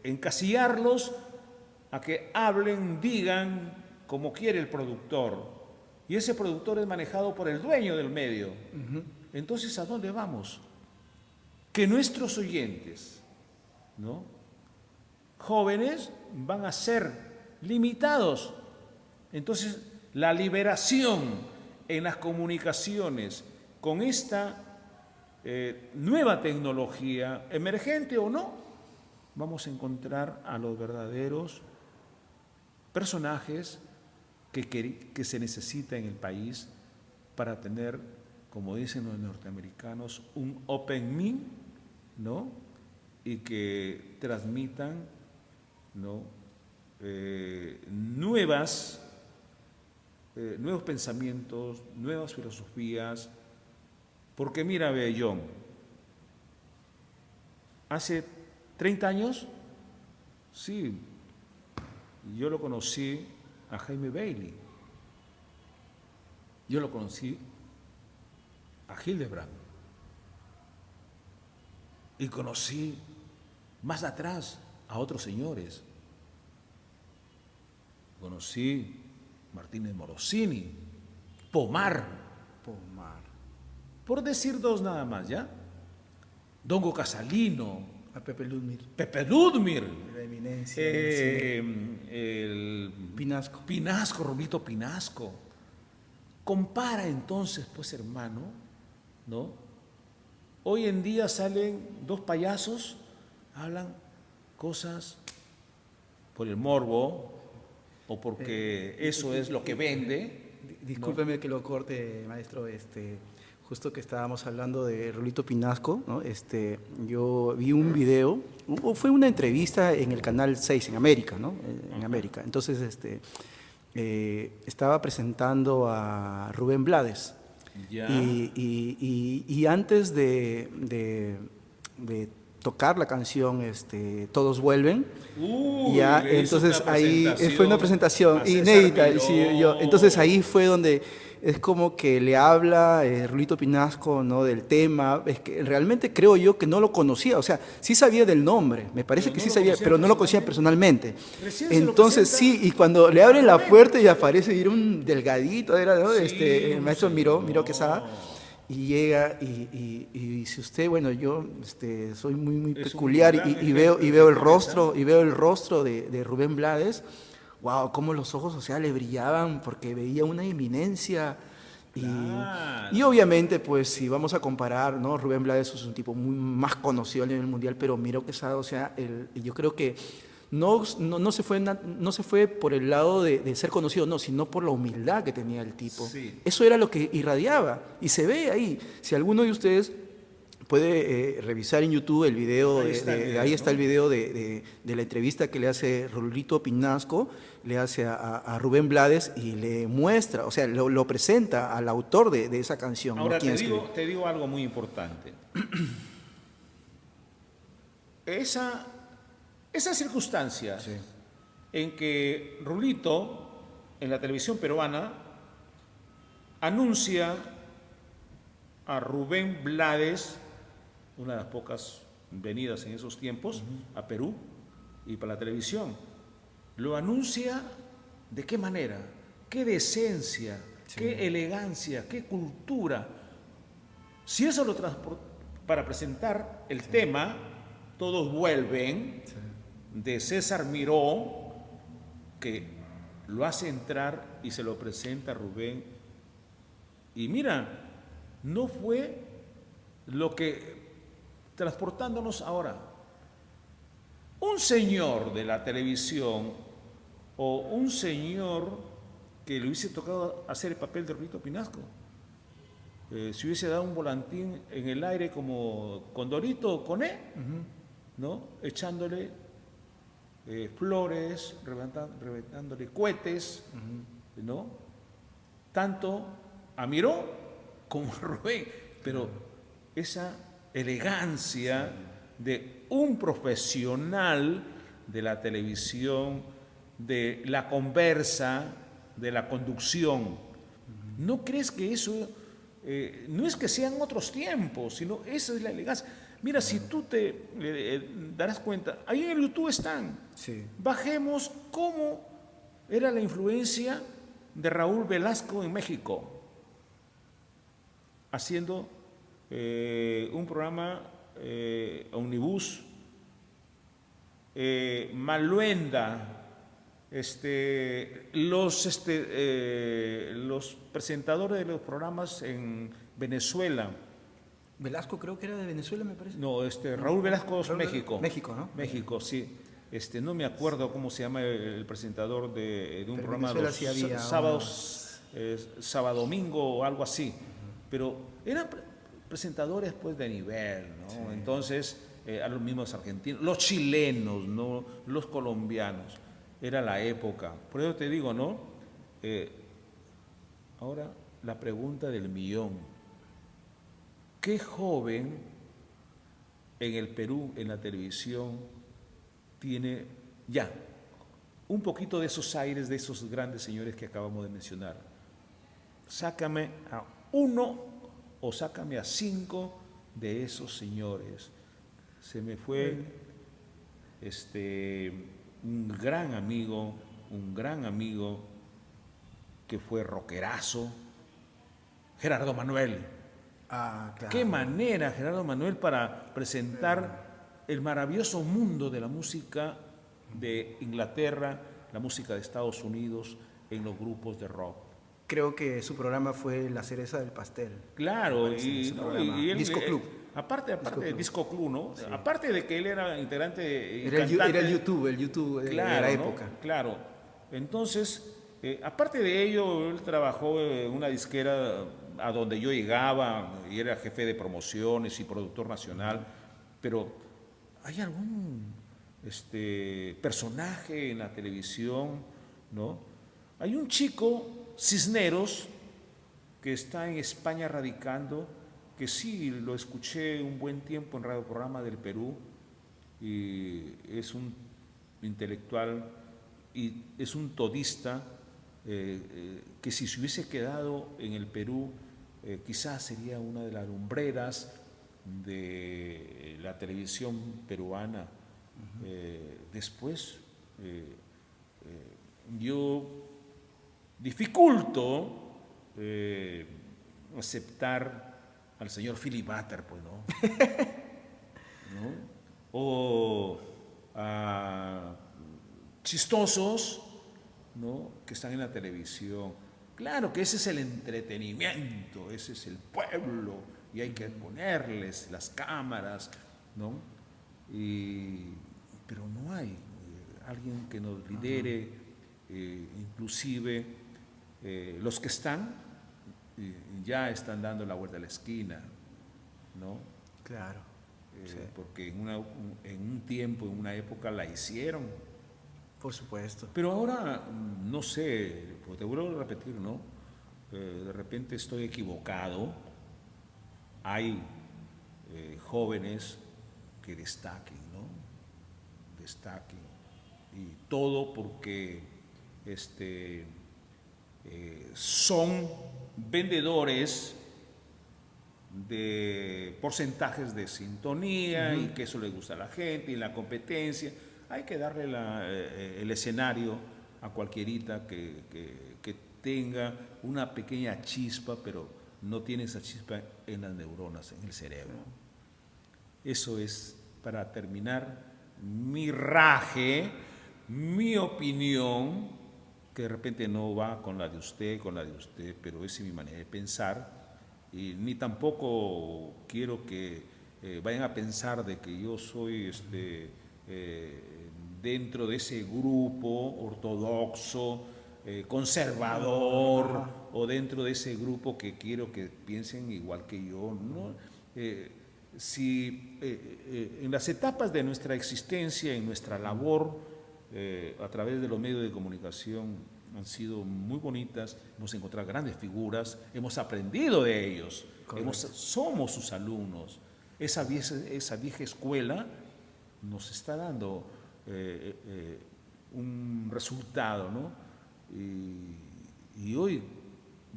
encasillarlos a que hablen, digan como quiere el productor. Y ese productor es manejado por el dueño del medio. Entonces, ¿a dónde vamos? Que nuestros oyentes, ¿no?, jóvenes, van a ser limitados. Entonces, la liberación en las comunicaciones con esta nueva tecnología, emergente o no, vamos a encontrar a los verdaderos personajes que se necesita en el país para tener, como dicen los norteamericanos, un open mind, ¿no? Y que transmitan, ¿no?, nuevos pensamientos, nuevas filosofías. Porque mira, Bellón, hace 30 años, sí, yo lo conocí a Jaime Bailey, yo lo conocí a Hildebrand y conocí más atrás a otros señores. Conocí Martínez Morosini, Pomar, por decir dos nada más, ¿ya? Dongo Casalino, A Pepe Ludmir. Pepe Ludmir, La eminencia. el Pinasco. Rolito Pinasco. Compara entonces, pues, hermano, ¿no? Hoy en día salen dos payasos, hablan cosas por el morbo o porque eso es lo que vende. Discúlpeme que lo corte, maestro. Justo que estábamos hablando de Rolito Pinasco, ¿no? Yo vi un video, fue una entrevista en el Canal 6 en América, ¿no? En América. Entonces, estaba presentando a Rubén Blades. Ya. Y antes de tocar la canción Todos Vuelven, ya, le hizo entonces una ahí presentación fue una presentación a César inédita. Miró. Sí, entonces ahí fue donde es como que le habla Rulito Pinasco, ¿no?, del tema. Es que realmente creo yo que no lo conocía, o sea, sí sabía del nombre, me parece Pero que no sí lo sabía, conocía pero no lo conocía personalmente. Recién se lo Entonces presenta. sí, y cuando le abren la puerta y aparece, y era un delgadito, era, ¿no? Sí, El maestro señor. Miró Quesada. Y llega y dice usted, bueno, yo soy muy Es un peculiar gran y veo ejemplo el rostro de Rubén Blades. Wow, cómo los ojos, o sea, le brillaban porque veía una eminencia. Claro. Y obviamente, pues, si vamos a comparar, ¿no? Rubén Blades es un tipo muy más conocido a nivel mundial, pero Miró Quesada, o sea, yo creo que no se fue por el lado de ser conocido, no, sino por la humildad que tenía el tipo. Sí. Eso era lo que irradiaba y se ve ahí. Si alguno de ustedes puede revisar en YouTube el video, Ahí está el video, ahí está ¿no? el video de la entrevista que le hace Rolito Pinasco, le hace a Rubén Blades y le muestra, o sea, lo presenta al autor de esa canción. Ahora ¿no? ¿Quién escribió? te digo algo muy importante. Esas circunstancias Sí. en que Rulito, en la televisión peruana, anuncia a Rubén Blades, una de las pocas venidas en esos tiempos, a Perú y para la televisión. Lo anuncia ¿de qué manera? ¿Qué decencia? Sí. ¿Qué elegancia? ¿Qué cultura? Si eso lo para presentar el tema, Todos Vuelven, de César Miró, que lo hace entrar y se lo presenta a Rubén. Y mira, no fue lo que, transportándonos ahora, un señor de la televisión o un señor que le hubiese tocado hacer el papel de Rolito Pinasco, si hubiese dado un volantín en el aire como Condorito Coné, ¿no? Echándole flores, reventándole cohetes, ¿no? Tanto a Miró como a Rubén, pero esa elegancia de un profesional de la televisión, de la conversa, de la conducción. ¿No crees que eso, no es que sean otros tiempos, sino esa es la elegancia? Mira, si tú te darás cuenta, ahí en el YouTube están. Sí. Bajemos cómo era la influencia de Raúl Velasco en México, haciendo un programa omnibus, Maluenda, los presentadores de los programas en Venezuela. Velasco creo que era de Venezuela, me parece. No, Raúl Velasco es Raúl- México. México, ¿no? México, sí. No me acuerdo cómo se llama el presentador de un Pero en programa de Venezuela los sí había sábados, sábado domingo o algo así. Pero eran presentadores pues de nivel, ¿no? Sí. Entonces, a los mismos argentinos, los chilenos, ¿no? Los colombianos. Era la época. Por eso te digo, ¿no? Ahora, la pregunta del millón. ¿Qué joven en el Perú, en la televisión, tiene ya un poquito de esos aires de esos grandes señores que acabamos de mencionar? Sácame a uno o sácame a 5 de esos señores. Se me fue un gran amigo que fue rockerazo, Gerardo Manuel. Ah, claro. Qué manera, Gerardo Manuel, para presentar el maravilloso mundo de la música de Inglaterra, la música de Estados Unidos en los grupos de rock. Creo que su programa fue la cereza del pastel. Claro, Me parece, ese ¿no? programa. Y él, Disco Club. aparte Disco de Club. Disco Club, ¿no? Sí. Aparte de que él era integrante y Era cantante, el YouTube de claro, la ¿no? época. Claro. Entonces, aparte de ello, él trabajó en una disquera a donde yo llegaba y era jefe de promociones y productor nacional, pero ¿hay algún personaje en la televisión, ¿no? Hay un chico, Cisneros, que está en España radicando, que sí lo escuché un buen tiempo en Radio Programa del Perú, y es un intelectual y es un todista que si se hubiese quedado en el Perú quizás sería una de las lumbreras de la televisión peruana. Después yo dificulto aceptar al señor Philip Butter, pues, ¿no? ¿No? O a chistosos, ¿no? Que están en la televisión. Claro que ese es el entretenimiento, ese es el pueblo, y hay que ponerles las cámaras, ¿no? Pero no hay alguien que nos lidere, inclusive los que están ya están dando la vuelta a la esquina, ¿no? Claro. Sí. Porque en un tiempo, en una época la hicieron. Por supuesto. Pero ahora, no sé, pues te vuelvo a repetir, ¿no? De repente estoy equivocado. Hay jóvenes que destaquen, ¿no? Destaquen. Y todo porque son vendedores de porcentajes de sintonía y que eso le gusta a la gente y la competencia. Hay que darle el escenario a cualquierita que tenga una pequeña chispa, pero no tiene esa chispa en las neuronas, en el cerebro. Eso es, para terminar, mi raje, mi opinión, que de repente no va con la de usted, pero esa es mi manera de pensar. Y ni tampoco quiero que vayan a pensar de que yo soy dentro de ese grupo ortodoxo conservador o dentro de ese grupo que quiero que piensen igual que yo, ¿no? Si en las etapas de nuestra existencia, en nuestra labor, a través de los medios de comunicación han sido muy bonitas, hemos encontrado grandes figuras, hemos aprendido de ellos, somos sus alumnos. Esa vieja escuela nos está dando un resultado, ¿no? Y hoy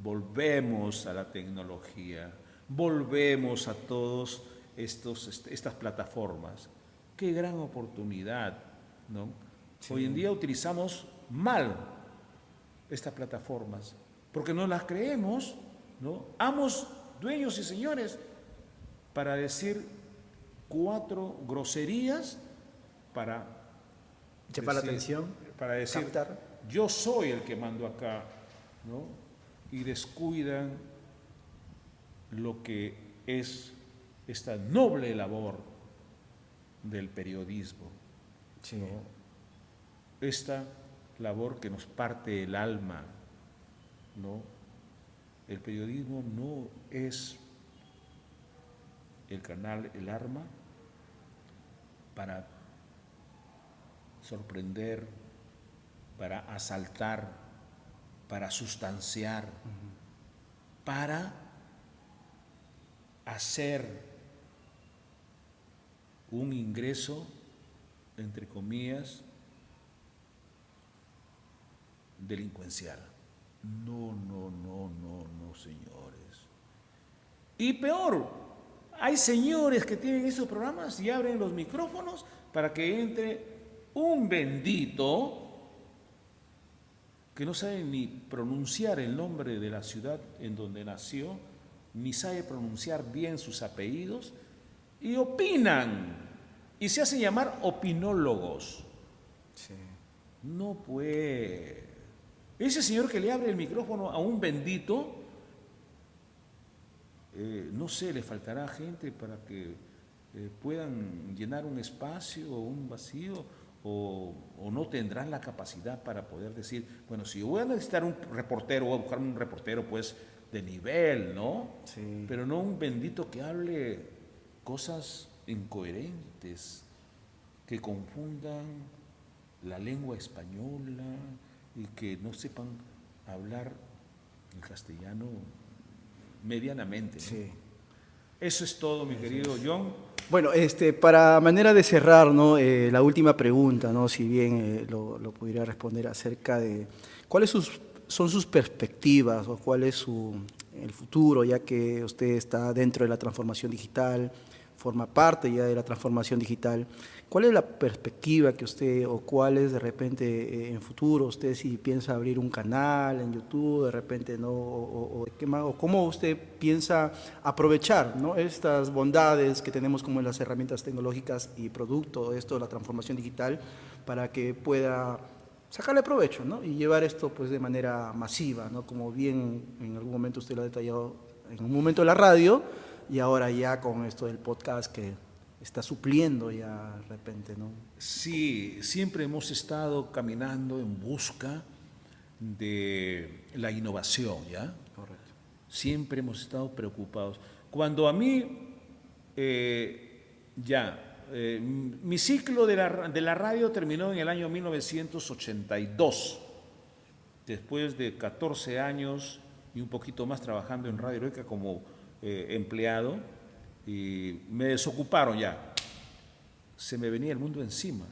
volvemos a la tecnología, volvemos a todos estas plataformas. Qué gran oportunidad, ¿no? Sí. Hoy en día utilizamos mal estas plataformas porque no las creemos, ¿no? Amos, dueños y señores, para decir 4 groserías para llamar la atención, para decir captar. Yo soy el que mando acá, ¿no? Y descuidan lo que es esta noble labor del periodismo, sí, ¿no? Esta labor que nos parte el alma, ¿no? El periodismo no es el canal, el arma para sorprender, para asaltar, para sustanciar, para hacer un ingreso, entre comillas, delincuencial. No, señores. Y peor, hay señores que tienen esos programas y abren los micrófonos para que entre un bendito que no sabe ni pronunciar el nombre de la ciudad en donde nació, ni sabe pronunciar bien sus apellidos, y opinan, y se hacen llamar opinólogos. Sí. No puede. Ese señor que le abre el micrófono a un bendito, no sé, le faltará gente para que puedan llenar un espacio o un vacío, o no tendrán la capacidad para poder decir, bueno, si yo voy a necesitar un reportero, voy a buscarme un reportero pues de nivel, ¿no? Sí. Pero no un bendito que hable cosas incoherentes, que confundan la lengua española y que no sepan hablar el castellano medianamente, ¿no? Sí. Eso es todo, mi querido John. Bueno, para manera de cerrar, ¿no? La última pregunta, ¿no? Si bien lo pudiera responder acerca de cuáles son sus perspectivas o cuál es el futuro, ya que usted está dentro de la transformación digital, forma parte ya de la transformación digital. ¿Cuál es la perspectiva que usted, o cuál es de repente en futuro, usted si piensa abrir un canal en YouTube, de repente, ¿no? O cómo usted piensa aprovechar, ¿no? Estas bondades que tenemos como las herramientas tecnológicas y producto de esto de la transformación digital para que pueda sacarle provecho, ¿no? Y llevar esto pues de manera masiva, ¿no? Como bien en algún momento usted lo ha detallado en un momento de la radio, y ahora ya con esto del podcast que está supliendo ya de repente, ¿no? Sí, siempre hemos estado caminando en busca de la innovación, ¿ya? Correcto. Siempre hemos estado preocupados. Cuando a mí, mi ciclo de la radio terminó en el año 1982, después de 14 años y un poquito más trabajando en Radio Heroica como empleado, y me desocuparon ya. Se me venía el mundo encima.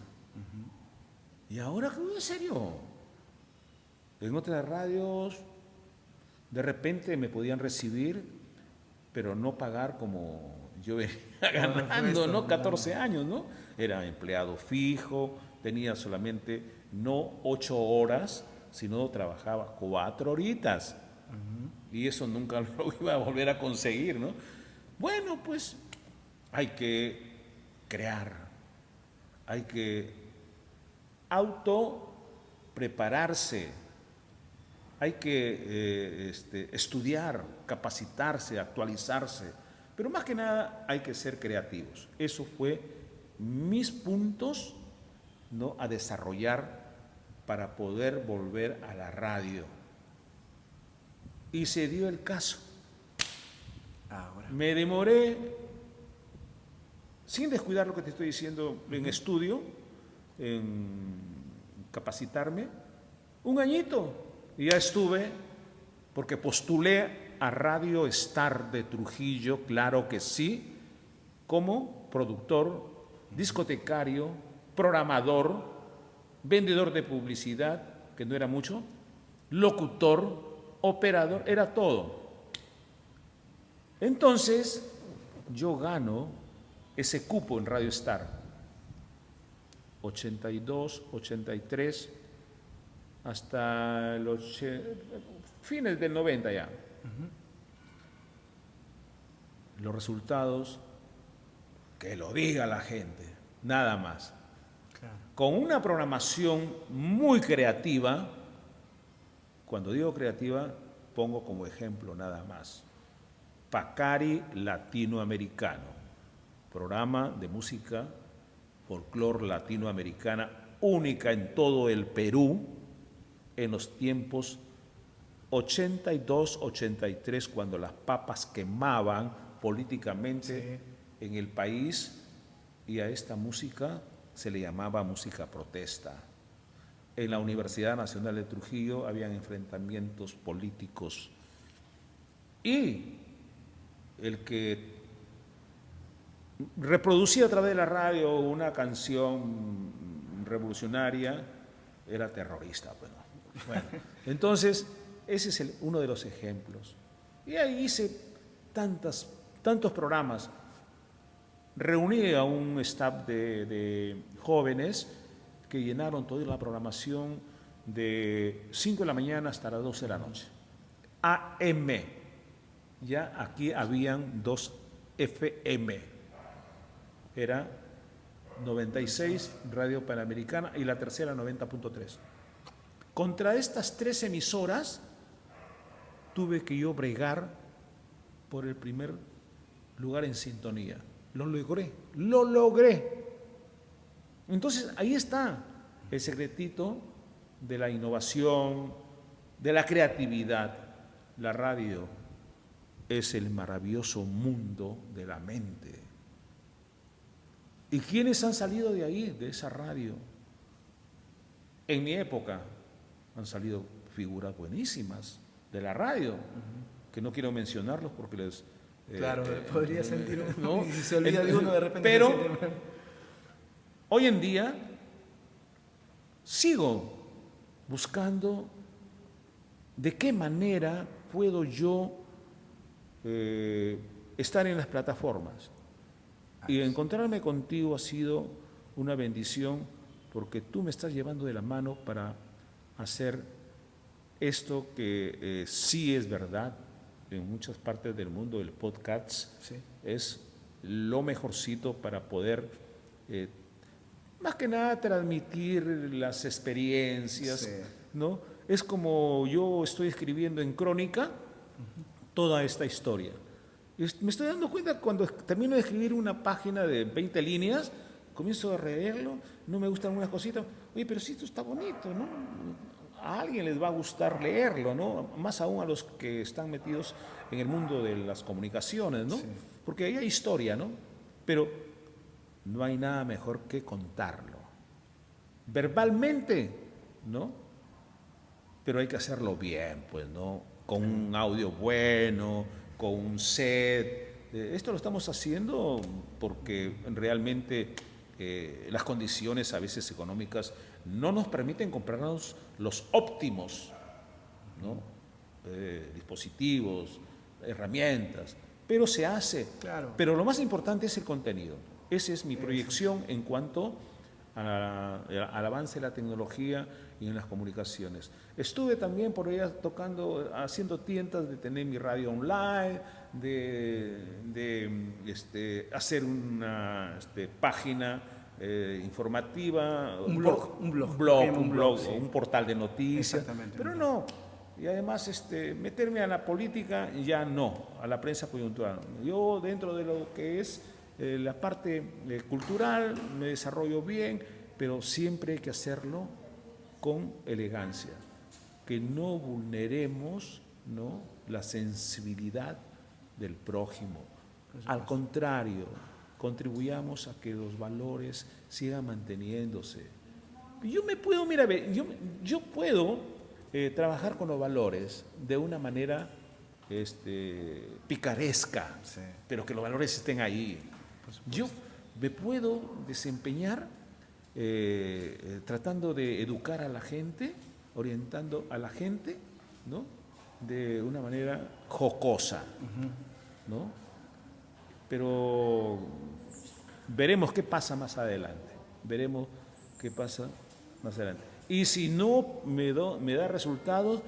Y ahora, en serio, en otras radios de repente me podían recibir, pero no pagar como yo venía ganando, ¿no? 14 años, ¿no? Era empleado fijo, tenía solamente no 8 horas, sino trabajaba 4 horitas. Y eso nunca lo iba a volver a conseguir, ¿no? Bueno, pues hay que crear, hay que prepararse, hay que estudiar, capacitarse, actualizarse, pero más que nada hay que ser creativos. Eso fue mis puntos, ¿no?, a desarrollar para poder volver a la radio. Y se dio el caso. Ahora. Me demoré, sin descuidar lo que te estoy diciendo, en estudio, en capacitarme, 1 añito. Y ya estuve, porque postulé a Radio Star de Trujillo, claro que sí, como productor, discotecario, programador, vendedor de publicidad, que no era mucho, locutor, operador, era todo. Entonces, yo gano ese cupo en Radio Star, 82, 83, hasta los fines del 90 ya. Los resultados, que lo diga la gente, nada más. Claro. Con una programación muy creativa, cuando digo creativa, pongo como ejemplo nada más. Pacari Latinoamericano, programa de música folclore latinoamericana única en todo el Perú en los tiempos 82, 83, cuando las papas quemaban políticamente en el país, y a esta música se le llamaba música protesta. En la Universidad Nacional de Trujillo habían enfrentamientos políticos y el que reproducía a través de la radio una canción revolucionaria era terrorista. Bueno, entonces ese es uno de los ejemplos. Y ahí hice tantos programas. Reuní a un staff de jóvenes que llenaron toda la programación de 5 de la mañana hasta las 12 de la noche. AM. Ya aquí habían 2 FM. Era 96 Radio Panamericana y la tercera 90.3. Contra estas 3 emisoras tuve que yo bregar por el primer lugar en sintonía. Lo logré. Entonces ahí está el secretito de la innovación, de la creatividad. La radio es el maravilloso mundo de la mente. ¿Y quiénes han salido de ahí, de esa radio? En mi época han salido figuras buenísimas de la radio, que no quiero mencionarlos porque les... Claro, podría sentir ¿no? Y si se olvida de uno de repente. Pero hoy en día sigo buscando de qué manera puedo yo estar en las plataformas. Y encontrarme contigo ha sido una bendición, porque tú me estás llevando de la mano para hacer esto que sí es verdad. En muchas partes del mundo el podcast es lo mejorcito para poder, más que nada, transmitir las experiencias, ¿no? Es como yo estoy escribiendo en crónica toda esta historia. Me estoy dando cuenta cuando termino de escribir una página de 20 líneas, comienzo a releerlo, no me gustan algunas cositas, oye, pero sí, esto está bonito, ¿no? A alguien les va a gustar leerlo, ¿no? Más aún a los que están metidos en el mundo de las comunicaciones, ¿no? Porque ahí hay historia, ¿no? Pero no hay nada mejor que contarlo. Verbalmente, ¿no? Pero hay que hacerlo bien, pues, ¿no? Con un audio bueno, con un set. Esto lo estamos haciendo porque realmente las condiciones a veces económicas no nos permiten comprarnos los óptimos, ¿no? Dispositivos, herramientas, pero se hace. Claro. Pero lo más importante es el contenido. Esa es mi proyección en cuanto al avance de la tecnología y en las comunicaciones. Estuve también por allá tocando, haciendo tientas de tener mi radio online, de hacer una página informativa, un blog, un portal de noticias. Exactamente. Pero no. Y además meterme a la política ya no, a la prensa coyuntural. Yo dentro de lo que es la parte cultural me desarrollo bien, pero siempre hay que hacerlo con elegancia, que no vulneremos, ¿no?, la sensibilidad del prójimo. Al contrario, contribuyamos a que los valores sigan manteniéndose. Yo me puedo, mira, yo puedo trabajar con los valores de una manera picaresca, sí, pero que los valores estén ahí. Yo me puedo desempeñar tratando de educar a la gente, orientando a la gente, ¿no?, de una manera jocosa, ¿no? Pero veremos qué pasa más adelante. Veremos qué pasa más adelante. Y si no me da resultados,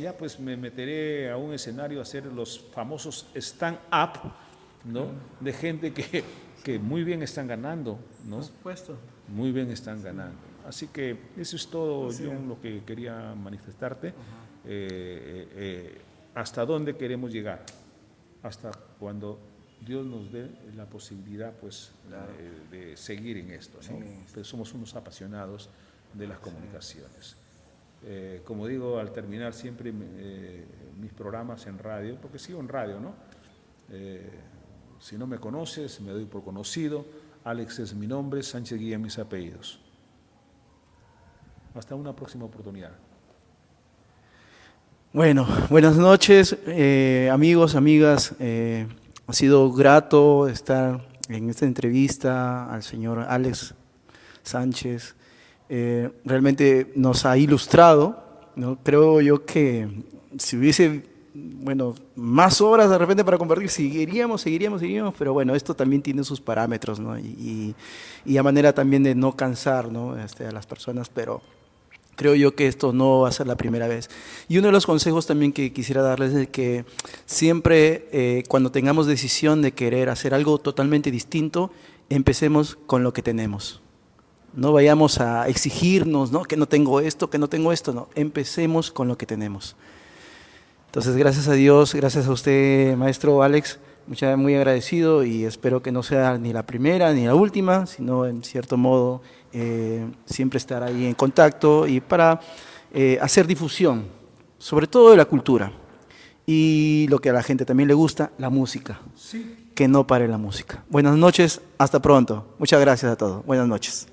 ya pues me meteré a un escenario a hacer los famosos stand-up, ¿no?, de gente que muy bien están ganando, ¿no? Por supuesto. Muy bien están ganando. Así que eso es todo, sí, John, lo que quería manifestarte. Hasta dónde queremos llegar, hasta cuando Dios nos dé la posibilidad, pues, claro, de seguir en esto, ¿no? Sí. Pero somos unos apasionados de las comunicaciones. Como digo, al terminar siempre mis programas en radio, porque sigo en radio, ¿no? Si no me conoces, me doy por conocido. Alex es mi nombre, Sánchez Guía mis apellidos. Hasta una próxima oportunidad. Bueno, buenas noches, amigos, amigas. Ha sido grato estar en esta entrevista al señor Alex Sánchez. Realmente nos ha ilustrado, ¿no? Creo yo que si hubiese, bueno, más horas de repente para compartir, seguiríamos, pero bueno, esto también tiene sus parámetros, ¿no? Y a manera también de no cansar, ¿no?, a las personas, pero creo yo que esto no va a ser la primera vez. Y uno de los consejos también que quisiera darles es que siempre cuando tengamos decisión de querer hacer algo totalmente distinto, empecemos con lo que tenemos. No vayamos a exigirnos, ¿no?, que no tengo esto, no. Empecemos con lo que tenemos. Entonces, gracias a Dios, gracias a usted, maestro Alex, muy agradecido, y espero que no sea ni la primera ni la última, sino en cierto modo siempre estar ahí en contacto y para hacer difusión, sobre todo de la cultura y lo que a la gente también le gusta, la música. Sí. Que no pare la música. Buenas noches, hasta pronto. Muchas gracias a todos. Buenas noches.